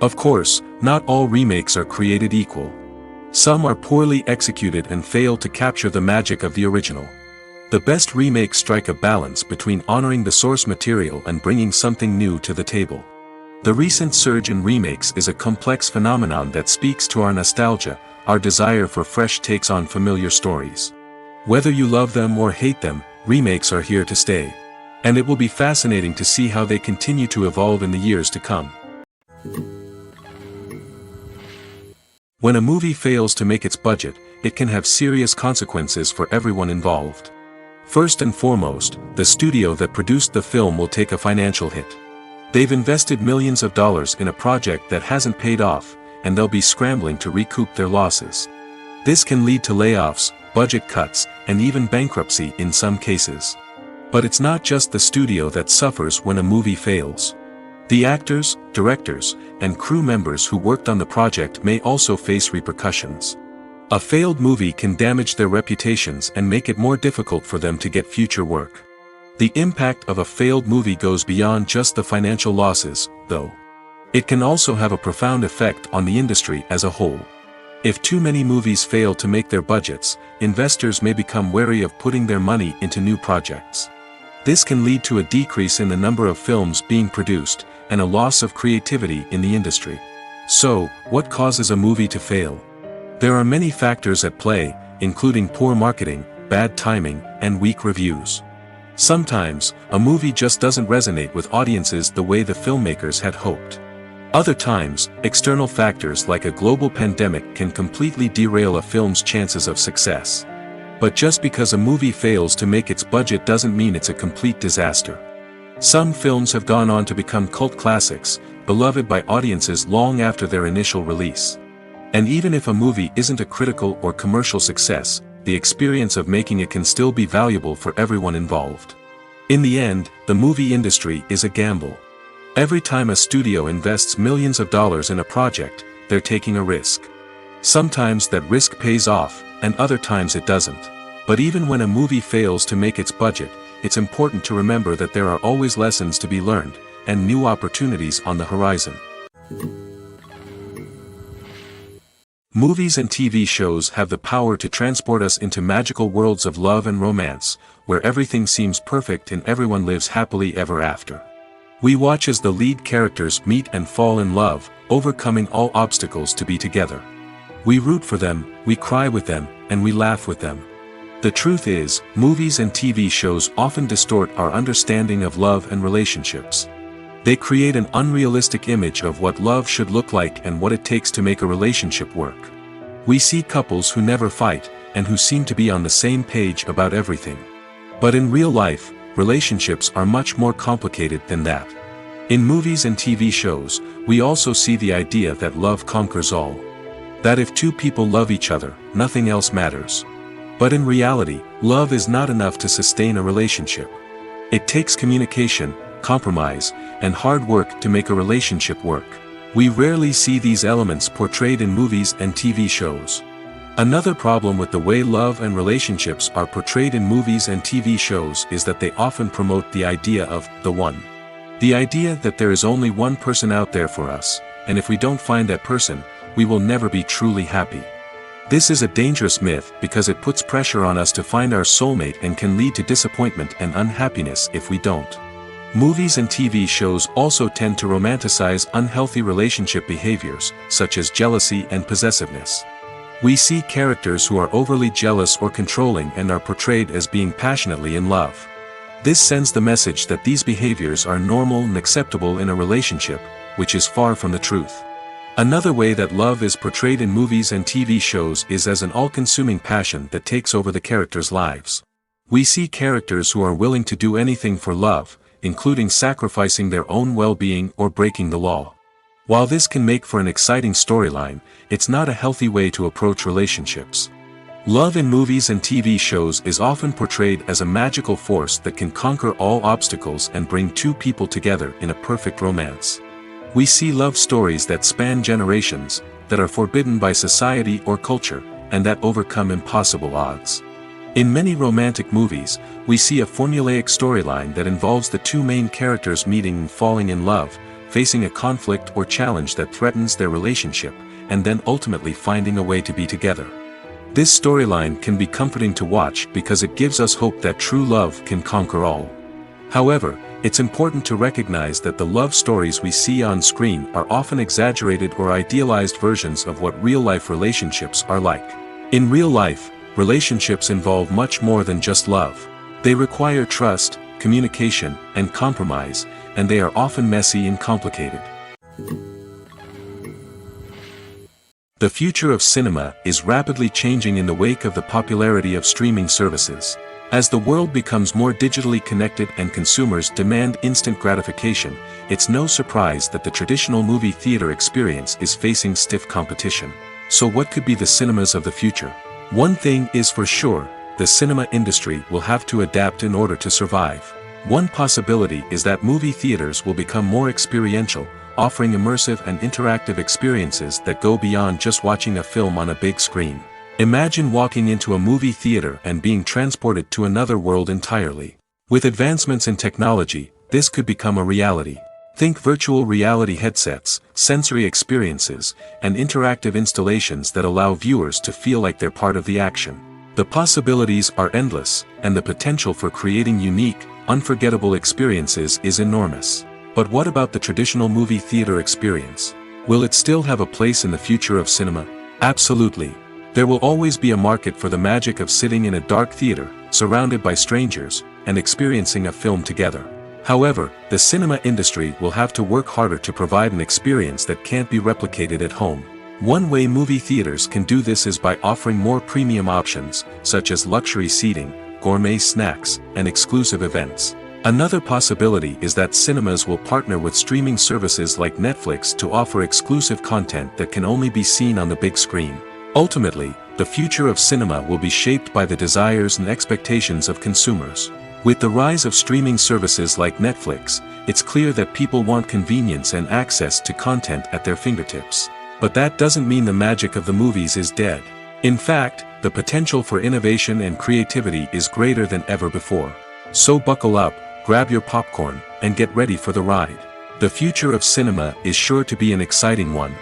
Of course, not all remakes are created equal. Some are poorly executed and fail to capture the magic of the original. The best remakes strike a balance between honoring the source material and bringing something new to the table. The recent surge in remakes is a complex phenomenon that speaks to our nostalgia, our desire for fresh takes on familiar stories. Whether you love them or hate them, remakes are here to stay. And it will be fascinating to see how they continue to evolve in the years to come. When a movie fails to make its budget, it can have serious consequences for everyone involved. First and foremost, the studio that produced the film will take a financial hit. They've invested millions of dollars in a project that hasn't paid off, and they'll be scrambling to recoup their losses. This can lead to layoffs, budget cuts, and even bankruptcy in some cases. But it's not just the studio that suffers when a movie fails. The actors, directors, and crew members who worked on the project may also face repercussions. A failed movie can damage their reputations and make it more difficult for them to get future work. The impact of a failed movie goes beyond just the financial losses, though. It can also have a profound effect on the industry as a whole. If too many movies fail to make their budgets, investors may become wary of putting their money into new projects. This can lead to a decrease in the number of films being produced, and a loss of creativity in the industry. So, what causes a movie to fail? There are many factors at play, including poor marketing, bad timing, and weak reviews. Sometimes, a movie just doesn't resonate with audiences the way the filmmakers had hoped. Other times, external factors like a global pandemic can completely derail a film's chances of success. But just because a movie fails to make its budget doesn't mean it's a complete disaster. Some films have gone on to become cult classics, beloved by audiences long after their initial release. And even if a movie isn't a critical or commercial success, the experience of making it can still be valuable for everyone involved. In the end, the movie industry is a gamble. Every time a studio invests millions of dollars in a project, they're taking a risk. Sometimes that risk pays off, and other times it doesn't. But even when a movie fails to make its budget, it's important to remember that there are always lessons to be learned, and new opportunities on the horizon. Movies and TV shows have the power to transport us into magical worlds of love and romance, where everything seems perfect and everyone lives happily ever after. We watch as the lead characters meet and fall in love, overcoming all obstacles to be together. We root for them, we cry with them, and we laugh with them. The truth is, movies and TV shows often distort our understanding of love and relationships. They create an unrealistic image of what love should look like and what it takes to make a relationship work. We see couples who never fight, and who seem to be on the same page about everything. But in real life, relationships are much more complicated than that. In movies and TV shows, we also see the idea that love conquers all. That if two people love each other, nothing else matters. But in reality, love is not enough to sustain a relationship. It takes communication, compromise, and hard work to make a relationship work. We rarely see these elements portrayed in movies and TV shows. Another problem with the way love and relationships are portrayed in movies and TV shows is that they often promote the idea of the one. The idea that there is only one person out there for us, and if we don't find that person, we will never be truly happy. This is a dangerous myth because it puts pressure on us to find our soulmate and can lead to disappointment and unhappiness if we don't. Movies and TV shows also tend to romanticize unhealthy relationship behaviors, such as jealousy and possessiveness. We see characters who are overly jealous or controlling and are portrayed as being passionately in love. This sends the message that these behaviors are normal and acceptable in a relationship, which is far from the truth. Another way that love is portrayed in movies and TV shows is as an all-consuming passion that takes over the characters' lives. We see characters who are willing to do anything for love, including sacrificing their own well-being or breaking the law. While this can make for an exciting storyline, it's not a healthy way to approach relationships. Love in movies and TV shows is often portrayed as a magical force that can conquer all obstacles and bring two people together in a perfect romance. We see love stories that span generations, that are forbidden by society or culture, and that overcome impossible odds. In many romantic movies, we see a formulaic storyline that involves the two main characters meeting and falling in love, facing a conflict or challenge that threatens their relationship, and then ultimately finding a way to be together. This storyline can be comforting to watch because it gives us hope that true love can conquer all. However, it's important to recognize that the love stories we see on screen are often exaggerated or idealized versions of what real-life relationships are like. In real life, relationships involve much more than just love. They require trust, communication, and compromise, and they are often messy and complicated. The future of cinema is rapidly changing in the wake of the popularity of streaming services. As the world becomes more digitally connected and consumers demand instant gratification, it's no surprise that the traditional movie theater experience is facing stiff competition. So what could be the cinemas of the future? One thing is for sure, the cinema industry will have to adapt in order to survive. One possibility is that movie theaters will become more experiential, offering immersive and interactive experiences that go beyond just watching a film on a big screen. Imagine walking into a movie theater and being transported to another world entirely. With advancements in technology, this could become a reality. Think virtual reality headsets, sensory experiences, and interactive installations that allow viewers to feel like they're part of the action. The possibilities are endless, and the potential for creating unique, unforgettable experiences is enormous. But what about the traditional movie theater experience? Will it still have a place in the future of cinema? Absolutely. There will always be a market for the magic of sitting in a dark theater, surrounded by strangers, and experiencing a film together. However, the cinema industry will have to work harder to provide an experience that can't be replicated at home. One way movie theaters can do this is by offering more premium options, such as luxury seating, gourmet snacks, and exclusive events. Another possibility is that cinemas will partner with streaming services like Netflix to offer exclusive content that can only be seen on the big screen. Ultimately, the future of cinema will be shaped by the desires and expectations of consumers. With the rise of streaming services like Netflix, it's clear that people want convenience and access to content at their fingertips. But that doesn't mean the magic of the movies is dead. In fact, the potential for innovation and creativity is greater than ever before. So buckle up, grab your popcorn, and get ready for the ride. The future of cinema is sure to be an exciting one.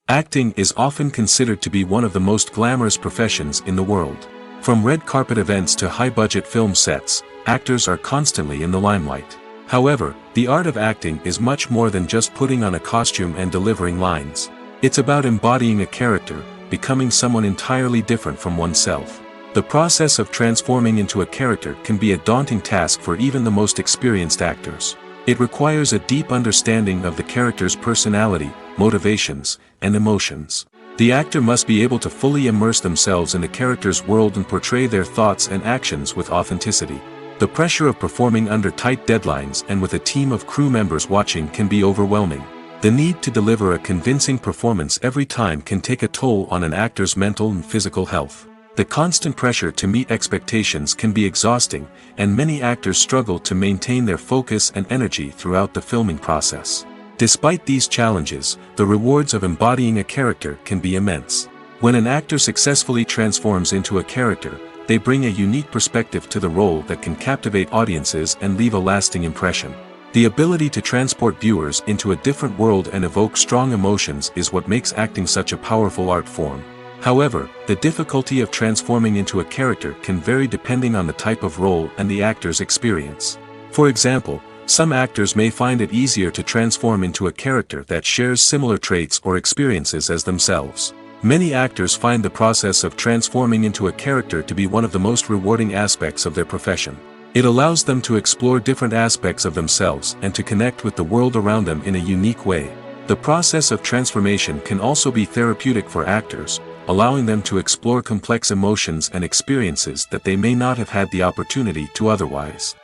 Acting is often considered to be one of the most glamorous professions in the world. From red carpet events to high-budget film sets, actors are constantly in the limelight. However, the art of acting is much more than just putting on a costume and delivering lines. It's about embodying a character, becoming someone entirely different from oneself. The process of transforming into a character can be a daunting task for even the most experienced actors. It requires a deep understanding of the character's personality, motivations, and emotions. The actor must be able to fully immerse themselves in the character's world and portray their thoughts and actions with authenticity. The pressure of performing under tight deadlines and with a team of crew members watching can be overwhelming. The need to deliver a convincing performance every time can take a toll on an actor's mental and physical health. The constant pressure to meet expectations can be exhausting, and many actors struggle to maintain their focus and energy throughout the filming process. Despite these challenges, the rewards of embodying a character can be immense. When an actor successfully transforms into a character, they bring a unique perspective to the role that can captivate audiences and leave a lasting impression. The ability to transport viewers into a different world and evoke strong emotions is what makes acting such a powerful art form. However, the difficulty of transforming into a character can vary depending on the type of role and the actor's experience. For example, some actors may find it easier to transform into a character that shares similar traits or experiences as themselves. Many actors find the process of transforming into a character to be one of the most rewarding aspects of their profession. It allows them to explore different aspects of themselves and to connect with the world around them in a unique way. The process of transformation can also be therapeutic for actors, allowing them to explore complex emotions and experiences that they may not have had the opportunity to otherwise.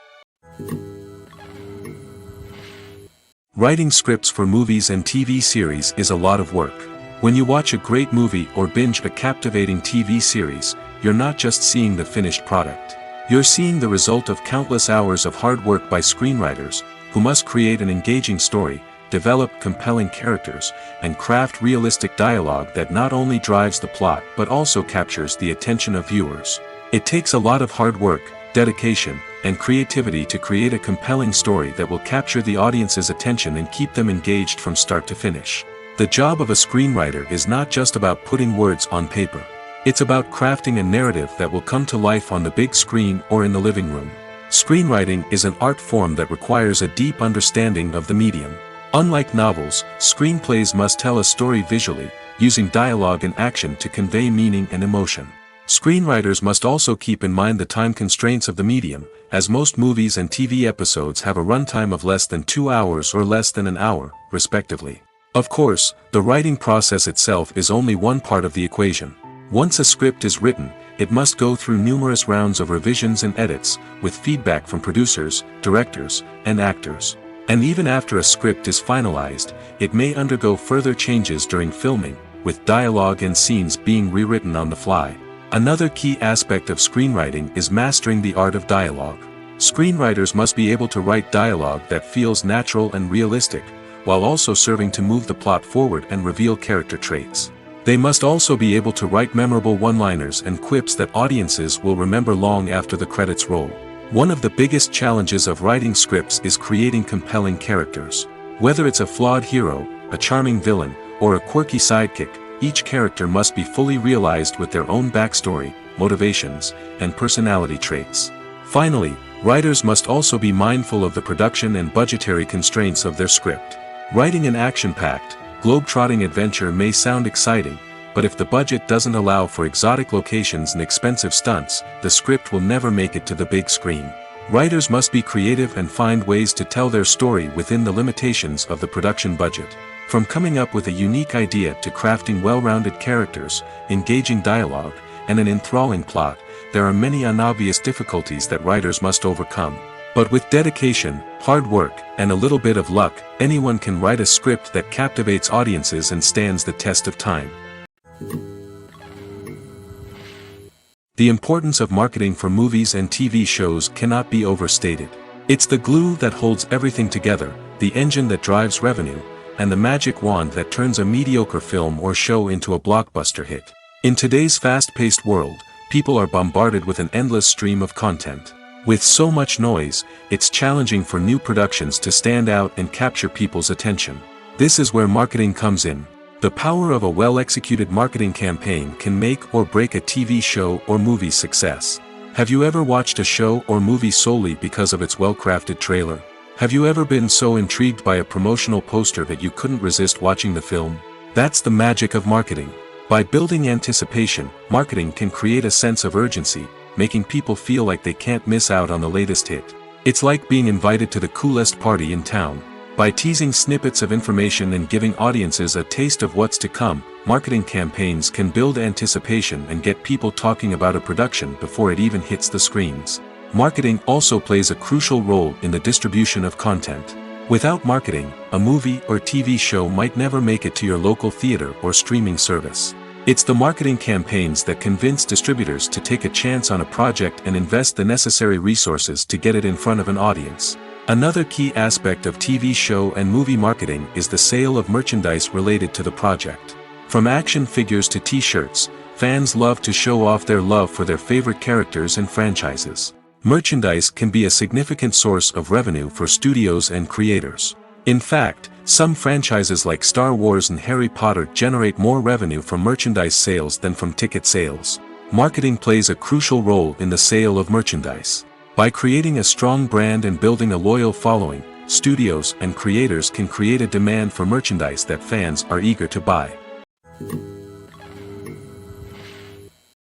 Writing scripts for movies and TV series is a lot of work. When you watch a great movie or binge a captivating TV series, you're not just seeing the finished product. You're seeing the result of countless hours of hard work by screenwriters, who must create an engaging story, develop compelling characters, and craft realistic dialogue that not only drives the plot but also captures the attention of viewers. It takes a lot of hard work, dedication, and creativity to create a compelling story that will capture the audience's attention and keep them engaged from start to finish. The job of a screenwriter is not just about putting words on paper. It's about crafting a narrative that will come to life on the big screen or in the living room. Screenwriting is an art form that requires a deep understanding of the medium. Unlike novels, screenplays must tell a story visually, using dialogue and action to convey meaning and emotion. Screenwriters must also keep in mind the time constraints of the medium, as most movies and TV episodes have a runtime of less than 2 hours or less than an hour, respectively. Of course, the writing process itself is only one part of the equation. Once a script is written, it must go through numerous rounds of revisions and edits, with feedback from producers, directors, and actors. And even after a script is finalized, it may undergo further changes during filming, with dialogue and scenes being rewritten on the fly. Another key aspect of screenwriting is mastering the art of dialogue. Screenwriters must be able to write dialogue that feels natural and realistic, while also serving to move the plot forward and reveal character traits. They must also be able to write memorable one-liners and quips that audiences will remember long after the credits roll. One of the biggest challenges of writing scripts is creating compelling characters. Whether it's a flawed hero, a charming villain, or a quirky sidekick, each character must be fully realized with their own backstory, motivations, and personality traits. Finally, writers must also be mindful of the production and budgetary constraints of their script. Writing an action-packed, globe-trotting adventure may sound exciting, but if the budget doesn't allow for exotic locations and expensive stunts, the script will never make it to the big screen. Writers must be creative and find ways to tell their story within the limitations of the production budget. From coming up with a unique idea to crafting well-rounded characters, engaging dialogue, and an enthralling plot, there are many unobvious difficulties that writers must overcome. But with dedication, hard work, and a little bit of luck, anyone can write a script that captivates audiences and stands the test of time. The importance of marketing for movies and TV shows cannot be overstated. It's the glue that holds everything together, the engine that drives revenue, and the magic wand that turns a mediocre film or show into a blockbuster hit. In today's fast-paced world, people are bombarded with an endless stream of content. With so much noise, it's challenging for new productions to stand out and capture people's attention. This is where marketing comes in. The power of a well-executed marketing campaign can make or break a TV show or movie's success. Have you ever watched a show or movie solely because of its well-crafted trailer? Have you ever been so intrigued by a promotional poster that you couldn't resist watching the film? That's the magic of marketing. By building anticipation, marketing can create a sense of urgency, making people feel like they can't miss out on the latest hit. It's like being invited to the coolest party in town. By teasing snippets of information and giving audiences a taste of what's to come, marketing campaigns can build anticipation and get people talking about a production before it even hits the screens. Marketing also plays a crucial role in the distribution of content. Without marketing, a movie or TV show might never make it to your local theater or streaming service. It's the marketing campaigns that convince distributors to take a chance on a project and invest the necessary resources to get it in front of an audience. Another key aspect of TV show and movie marketing is the sale of merchandise related to the project. From action figures to t-shirts, fans love to show off their love for their favorite characters and franchises. Merchandise can be a significant source of revenue for studios and creators. In fact, some franchises like Star Wars and Harry Potter generate more revenue from merchandise sales than from ticket sales. Marketing plays a crucial role in the sale of merchandise. By creating a strong brand and building a loyal following, studios and creators can create a demand for merchandise that fans are eager to buy.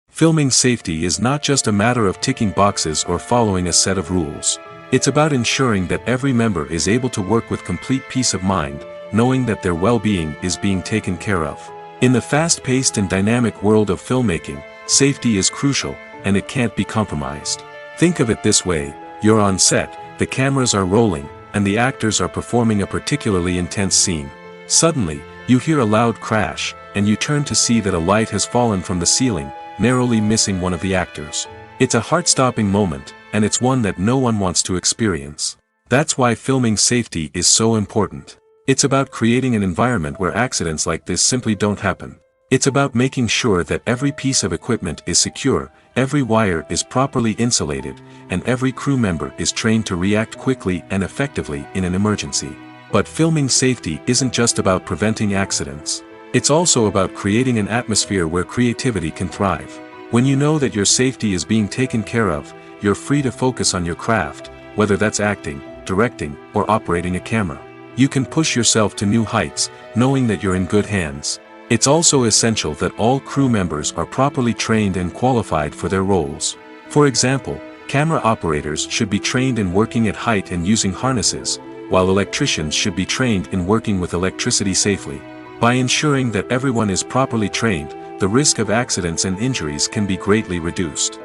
Filming safety is not just a matter of ticking boxes or following a set of rules. It's about ensuring that every member is able to work with complete peace of mind, knowing that their well-being is being taken care of. In the fast-paced and dynamic world of filmmaking, safety is crucial, and it can't be compromised. Think of it this way: you're on set, the cameras are rolling, and the actors are performing a particularly intense scene. Suddenly, you hear a loud crash, and you turn to see that a light has fallen from the ceiling, narrowly missing one of the actors. It's a heart-stopping moment, and it's one that no one wants to experience. That's why filming safety is so important. It's about creating an environment where accidents like this simply don't happen. It's about making sure that every piece of equipment is secure, every wire is properly insulated, and every crew member is trained to react quickly and effectively in an emergency. But filming safety isn't just about preventing accidents. It's also about creating an atmosphere where creativity can thrive. When you know that your safety is being taken care of, you're free to focus on your craft, whether that's acting, directing, or operating a camera. You can push yourself to new heights, knowing that you're in good hands. It's also essential that all crew members are properly trained and qualified for their roles. For example, camera operators should be trained in working at height and using harnesses, while electricians should be trained in working with electricity safely. By ensuring that everyone is properly trained, the risk of accidents and injuries can be greatly reduced.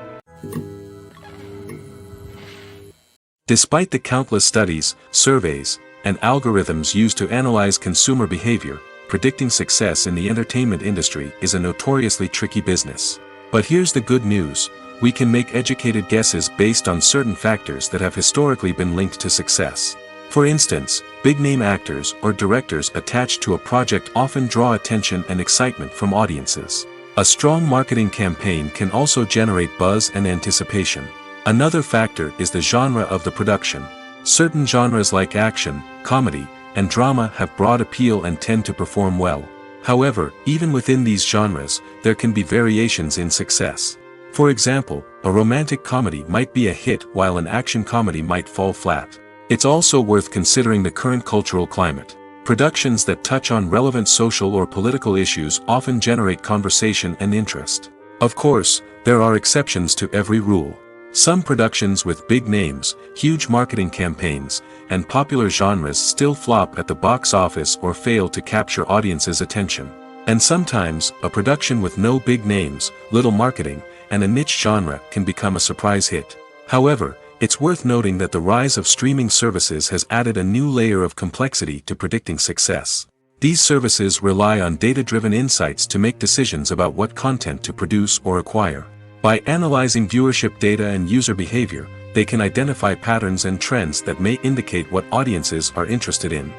Despite the countless studies, surveys, and algorithms used to analyze consumer behavior, predicting success in the entertainment industry is a notoriously tricky business. But here's the good news: we can make educated guesses based on certain factors that have historically been linked to success. For instance, big-name actors or directors attached to a project often draw attention and excitement from audiences. A strong marketing campaign can also generate buzz and anticipation. Another factor is the genre of the production. Certain genres like action, comedy, and drama have broad appeal and tend to perform well. However, even within these genres, there can be variations in success. For example, a romantic comedy might be a hit while an action comedy might fall flat. It's also worth considering the current cultural climate. Productions that touch on relevant social or political issues often generate conversation and interest. Of course, there are exceptions to every rule. Some productions with big names, huge marketing campaigns, and popular genres still flop at the box office or fail to capture audiences' attention. And sometimes, a production with no big names, little marketing, and a niche genre can become a surprise hit. However, it's worth noting that the rise of streaming services has added a new layer of complexity to predicting success. These services rely on data-driven insights to make decisions about what content to produce or acquire. By analyzing viewership data and user behavior, they can identify patterns and trends that may indicate what audiences are interested in.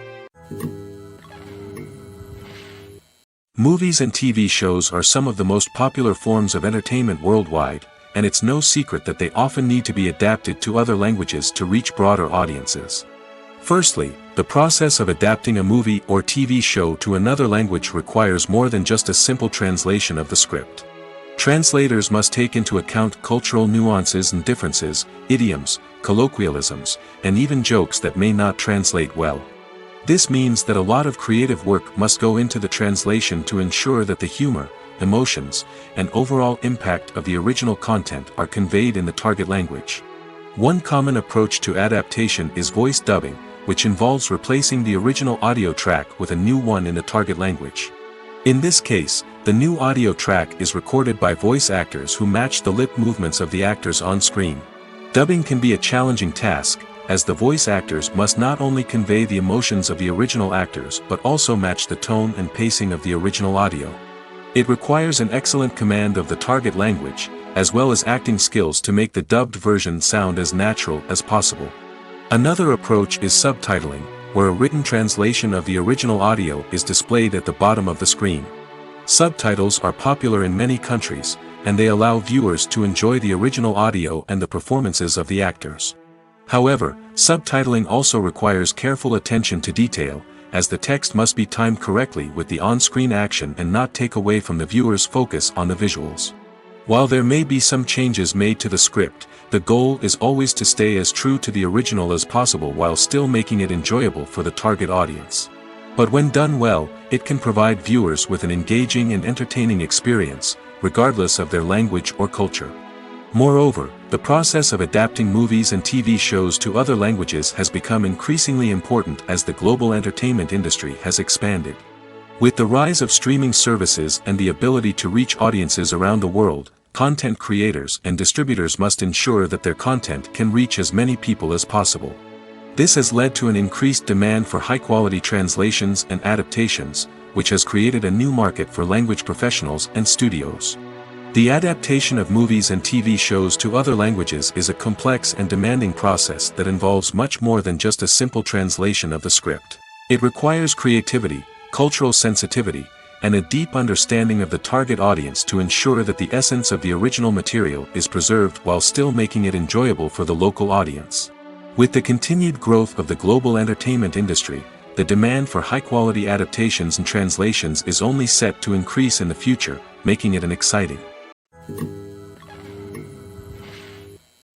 Movies and TV shows are some of the most popular forms of entertainment worldwide, and it's no secret that they often need to be adapted to other languages to reach broader audiences. Firstly, the process of adapting a movie or TV show to another language requires more than just a simple translation of the script. Translators must take into account cultural nuances and differences, idioms, colloquialisms, and even jokes that may not translate well. This means that a lot of creative work must go into the translation to ensure that the humor, emotions, and overall impact of the original content are conveyed in the target language. One common approach to adaptation is voice dubbing, which involves replacing the original audio track with a new one in the target language. In this case, the new audio track is recorded by voice actors who match the lip movements of the actors on screen. Dubbing can be a challenging task, as the voice actors must not only convey the emotions of the original actors but also match the tone and pacing of the original audio. It requires an excellent command of the target language, as well as acting skills to make the dubbed version sound as natural as possible. Another approach is subtitling, where a written translation of the original audio is displayed at the bottom of the screen. Subtitles are popular in many countries, and they allow viewers to enjoy the original audio and the performances of the actors. However, subtitling also requires careful attention to detail, as the text must be timed correctly with the on-screen action and not take away from the viewer's focus on the visuals. While there may be some changes made to the script, the goal is always to stay as true to the original as possible while still making it enjoyable for the target audience. But when done well, it can provide viewers with an engaging and entertaining experience, regardless of their language or culture. Moreover, the process of adapting movies and TV shows to other languages has become increasingly important as the global entertainment industry has expanded. With the rise of streaming services and the ability to reach audiences around the world, content creators and distributors must ensure that their content can reach as many people as possible. This has led to an increased demand for high-quality translations and adaptations, which has created a new market for language professionals and studios. The adaptation of movies and TV shows to other languages is a complex and demanding process that involves much more than just a simple translation of the script. It requires creativity, cultural sensitivity, and a deep understanding of the target audience to ensure that the essence of the original material is preserved while still making it enjoyable for the local audience. With the continued growth of the global entertainment industry, the demand for high-quality adaptations and translations is only set to increase in the future, making it an exciting.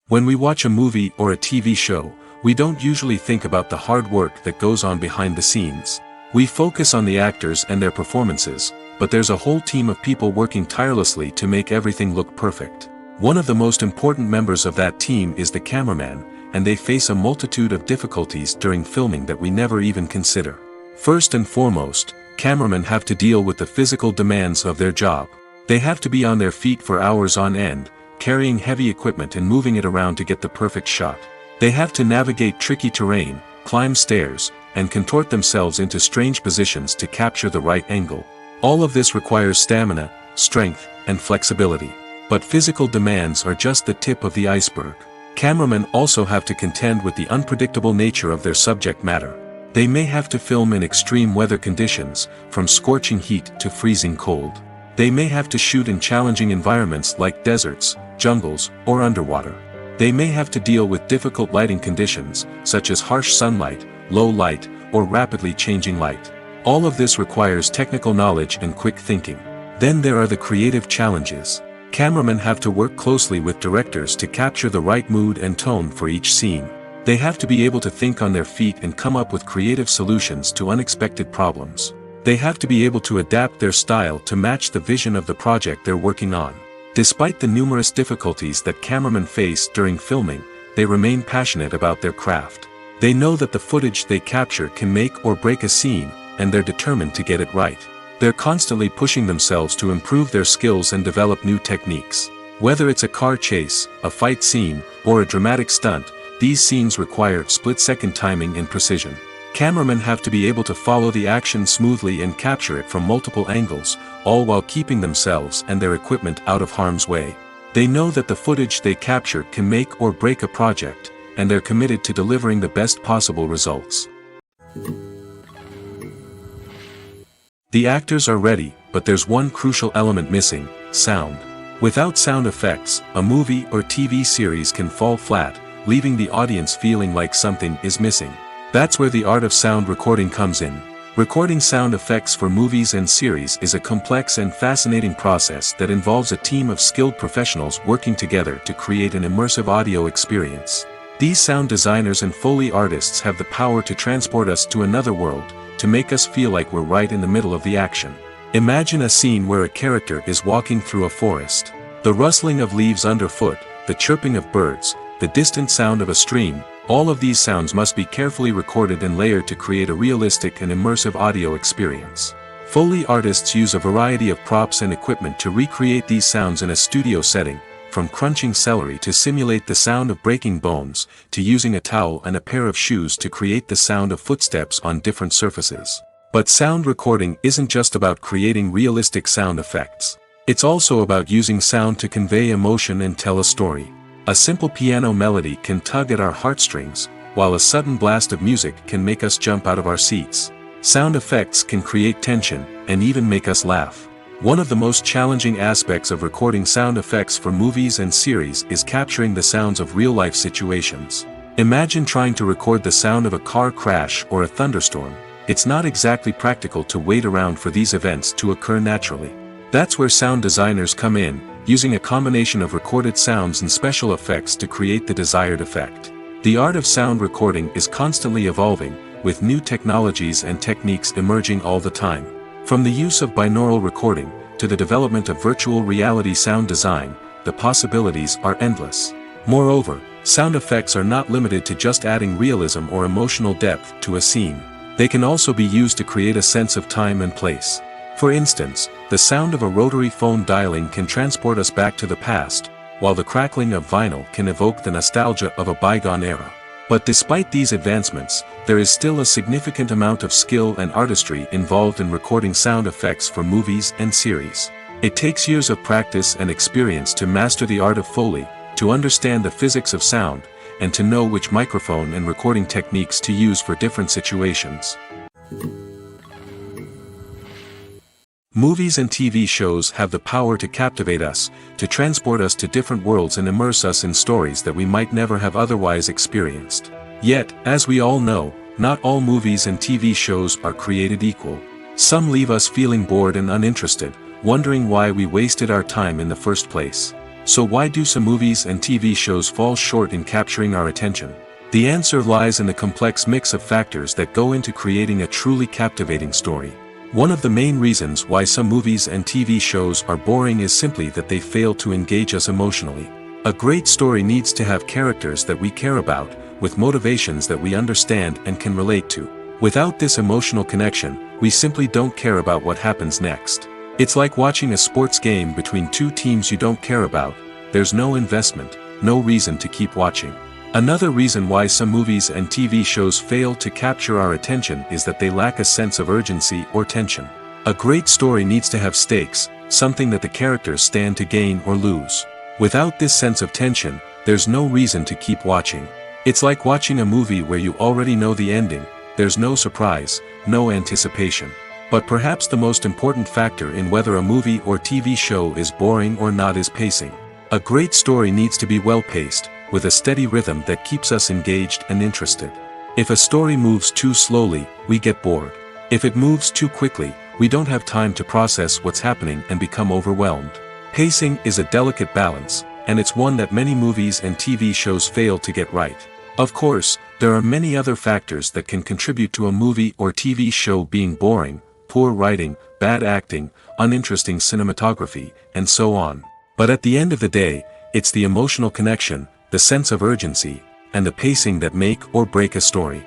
When we watch a movie or a TV show, we don't usually think about the hard work that goes on behind the scenes. We focus on the actors and their performances, but there's a whole team of people working tirelessly to make everything look perfect. One of the most important members of that team is the cameraman, and they face a multitude of difficulties during filming that we never even consider. First and foremost, cameramen have to deal with the physical demands of their job. They have to be on their feet for hours on end, carrying heavy equipment and moving it around to get the perfect shot. They have to navigate tricky terrain, climb stairs, and contort themselves into strange positions to capture the right angle. All of this requires stamina, strength, and flexibility. But physical demands are just the tip of the iceberg. Cameramen also have to contend with the unpredictable nature of their subject matter. They may have to film in extreme weather conditions, from scorching heat to freezing cold. They may have to shoot in challenging environments like deserts, jungles, or underwater. They may have to deal with difficult lighting conditions, such as harsh sunlight, low light, or rapidly changing light. All of this requires technical knowledge and quick thinking. Then there are the creative challenges. Cameramen have to work closely with directors to capture the right mood and tone for each scene. They have to be able to think on their feet and come up with creative solutions to unexpected problems. They have to be able to adapt their style to match the vision of the project they're working on. Despite the numerous difficulties that cameramen face during filming, they remain passionate about their craft. They know that the footage they capture can make or break a scene, and they're determined to get it right. They're constantly pushing themselves to improve their skills and develop new techniques. Whether it's a car chase, a fight scene, or a dramatic stunt, these scenes require split-second timing and precision. Cameramen have to be able to follow the action smoothly and capture it from multiple angles, all while keeping themselves and their equipment out of harm's way. They know that the footage they capture can make or break a project, and they're committed to delivering the best possible results. The actors are ready, but there's one crucial element missing: sound. Without sound effects, a movie or TV series can fall flat, leaving the audience feeling like something is missing. That's where the art of sound recording comes in. Recording sound effects for movies and series is a complex and fascinating process that involves a team of skilled professionals working together to create an immersive audio experience. These sound designers and Foley artists have the power to transport us to another world, to make us feel like we're right in the middle of the action. Imagine a scene where a character is walking through a forest. The rustling of leaves underfoot, the chirping of birds, the distant sound of a stream, all of these sounds must be carefully recorded and layered to create a realistic and immersive audio experience. Foley artists use a variety of props and equipment to recreate these sounds in a studio setting, from crunching celery to simulate the sound of breaking bones, to using a towel and a pair of shoes to create the sound of footsteps on different surfaces. But sound recording isn't just about creating realistic sound effects. It's also about using sound to convey emotion and tell a story. A simple piano melody can tug at our heartstrings, while a sudden blast of music can make us jump out of our seats. Sound effects can create tension, and even make us laugh. One of the most challenging aspects of recording sound effects for movies and series is capturing the sounds of real-life situations. Imagine trying to record the sound of a car crash or a thunderstorm. It's not exactly practical to wait around for these events to occur naturally. That's where sound designers come in, using a combination of recorded sounds and special effects to create the desired effect. The art of sound recording is constantly evolving, with new technologies and techniques emerging all the time. From the use of binaural recording, to the development of virtual reality sound design, the possibilities are endless. Moreover, sound effects are not limited to just adding realism or emotional depth to a scene. They can also be used to create a sense of time and place. For instance, the sound of a rotary phone dialing can transport us back to the past, while the crackling of vinyl can evoke the nostalgia of a bygone era. But despite these advancements, there is still a significant amount of skill and artistry involved in recording sound effects for movies and series. It takes years of practice and experience to master the art of Foley, to understand the physics of sound, and to know which microphone and recording techniques to use for different situations. Movies and TV shows have the power to captivate us, to transport us to different worlds and immerse us in stories that we might never have otherwise experienced. Yet, as we all know, not all movies and TV shows are created equal. Some leave us feeling bored and uninterested, wondering why we wasted our time in the first place. So why do some movies and TV shows fall short in capturing our attention? The answer lies in the complex mix of factors that go into creating a truly captivating story. One of the main reasons why some movies and TV shows are boring is simply that they fail to engage us emotionally. A great story needs to have characters that we care about, with motivations that we understand and can relate to. Without this emotional connection, we simply don't care about what happens next. It's like watching a sports game between two teams you don't care about. There's no investment, no reason to keep watching. Another reason why some movies and TV shows fail to capture our attention is that they lack a sense of urgency or tension. A great story needs to have stakes, something that the characters stand to gain or lose. Without this sense of tension, there's no reason to keep watching. It's like watching a movie where you already know the ending. There's no surprise, no anticipation. But perhaps the most important factor in whether a movie or TV show is boring or not is pacing. A great story needs to be well-paced, with a steady rhythm that keeps us engaged and interested. If a story moves too slowly, we get bored. If it moves too quickly, we don't have time to process what's happening and become overwhelmed. Pacing is a delicate balance, and it's one that many movies and TV shows fail to get right. Of course, there are many other factors that can contribute to a movie or TV show being boring: poor writing, bad acting, uninteresting cinematography, and so on. But at the end of the day, it's the emotional connection, the sense of urgency, and the pacing that make or break a story.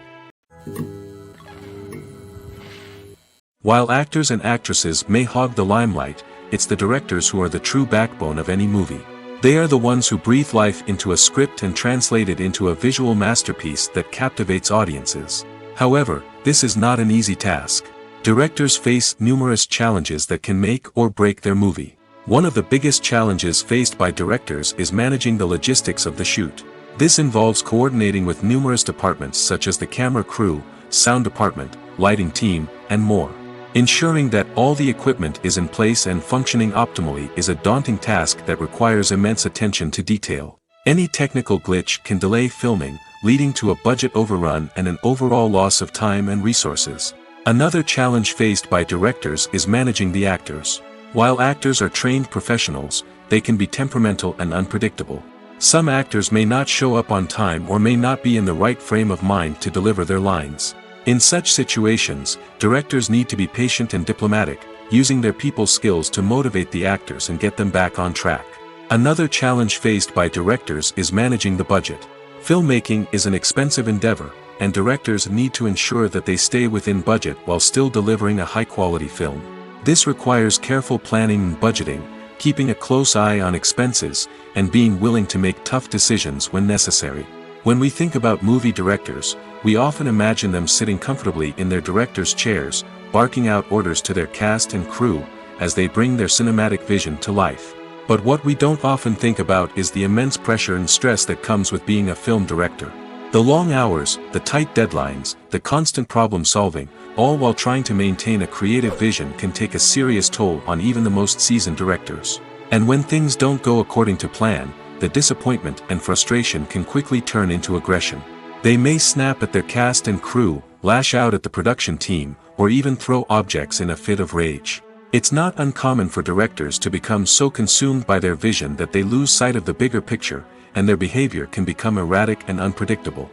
While actors and actresses may hog the limelight, it's the directors who are the true backbone of any movie. They are the ones who breathe life into a script and translate it into a visual masterpiece that captivates audiences. However, this is not an easy task. Directors face numerous challenges that can make or break their movie. One of the biggest challenges faced by directors is managing the logistics of the shoot. This involves coordinating with numerous departments such as the camera crew, sound department, lighting team, and more. Ensuring that all the equipment is in place and functioning optimally is a daunting task that requires immense attention to detail. Any technical glitch can delay filming, leading to a budget overrun and an overall loss of time and resources. Another challenge faced by directors is managing the actors. While actors are trained professionals, they can be temperamental and unpredictable. Some actors may not show up on time or may not be in the right frame of mind to deliver their lines. In such situations, directors need to be patient and diplomatic, using their people skills to motivate the actors and get them back on track. Another challenge faced by directors is managing the budget. Filmmaking is an expensive endeavor, and directors need to ensure that they stay within budget while still delivering a high-quality film. This requires careful planning and budgeting, keeping a close eye on expenses, and being willing to make tough decisions when necessary. When we think about movie directors, we often imagine them sitting comfortably in their director's chairs, barking out orders to their cast and crew, as they bring their cinematic vision to life. But what we don't often think about is the immense pressure and stress that comes with being a film director. The long hours, the tight deadlines, the constant problem solving, all while trying to maintain a creative vision can take a serious toll on even the most seasoned directors. And when things don't go according to plan, the disappointment and frustration can quickly turn into aggression. They may snap at their cast and crew, lash out at the production team, or even throw objects in a fit of rage. It's not uncommon for directors to become so consumed by their vision that they lose sight of the bigger picture, and their behavior can become erratic and unpredictable.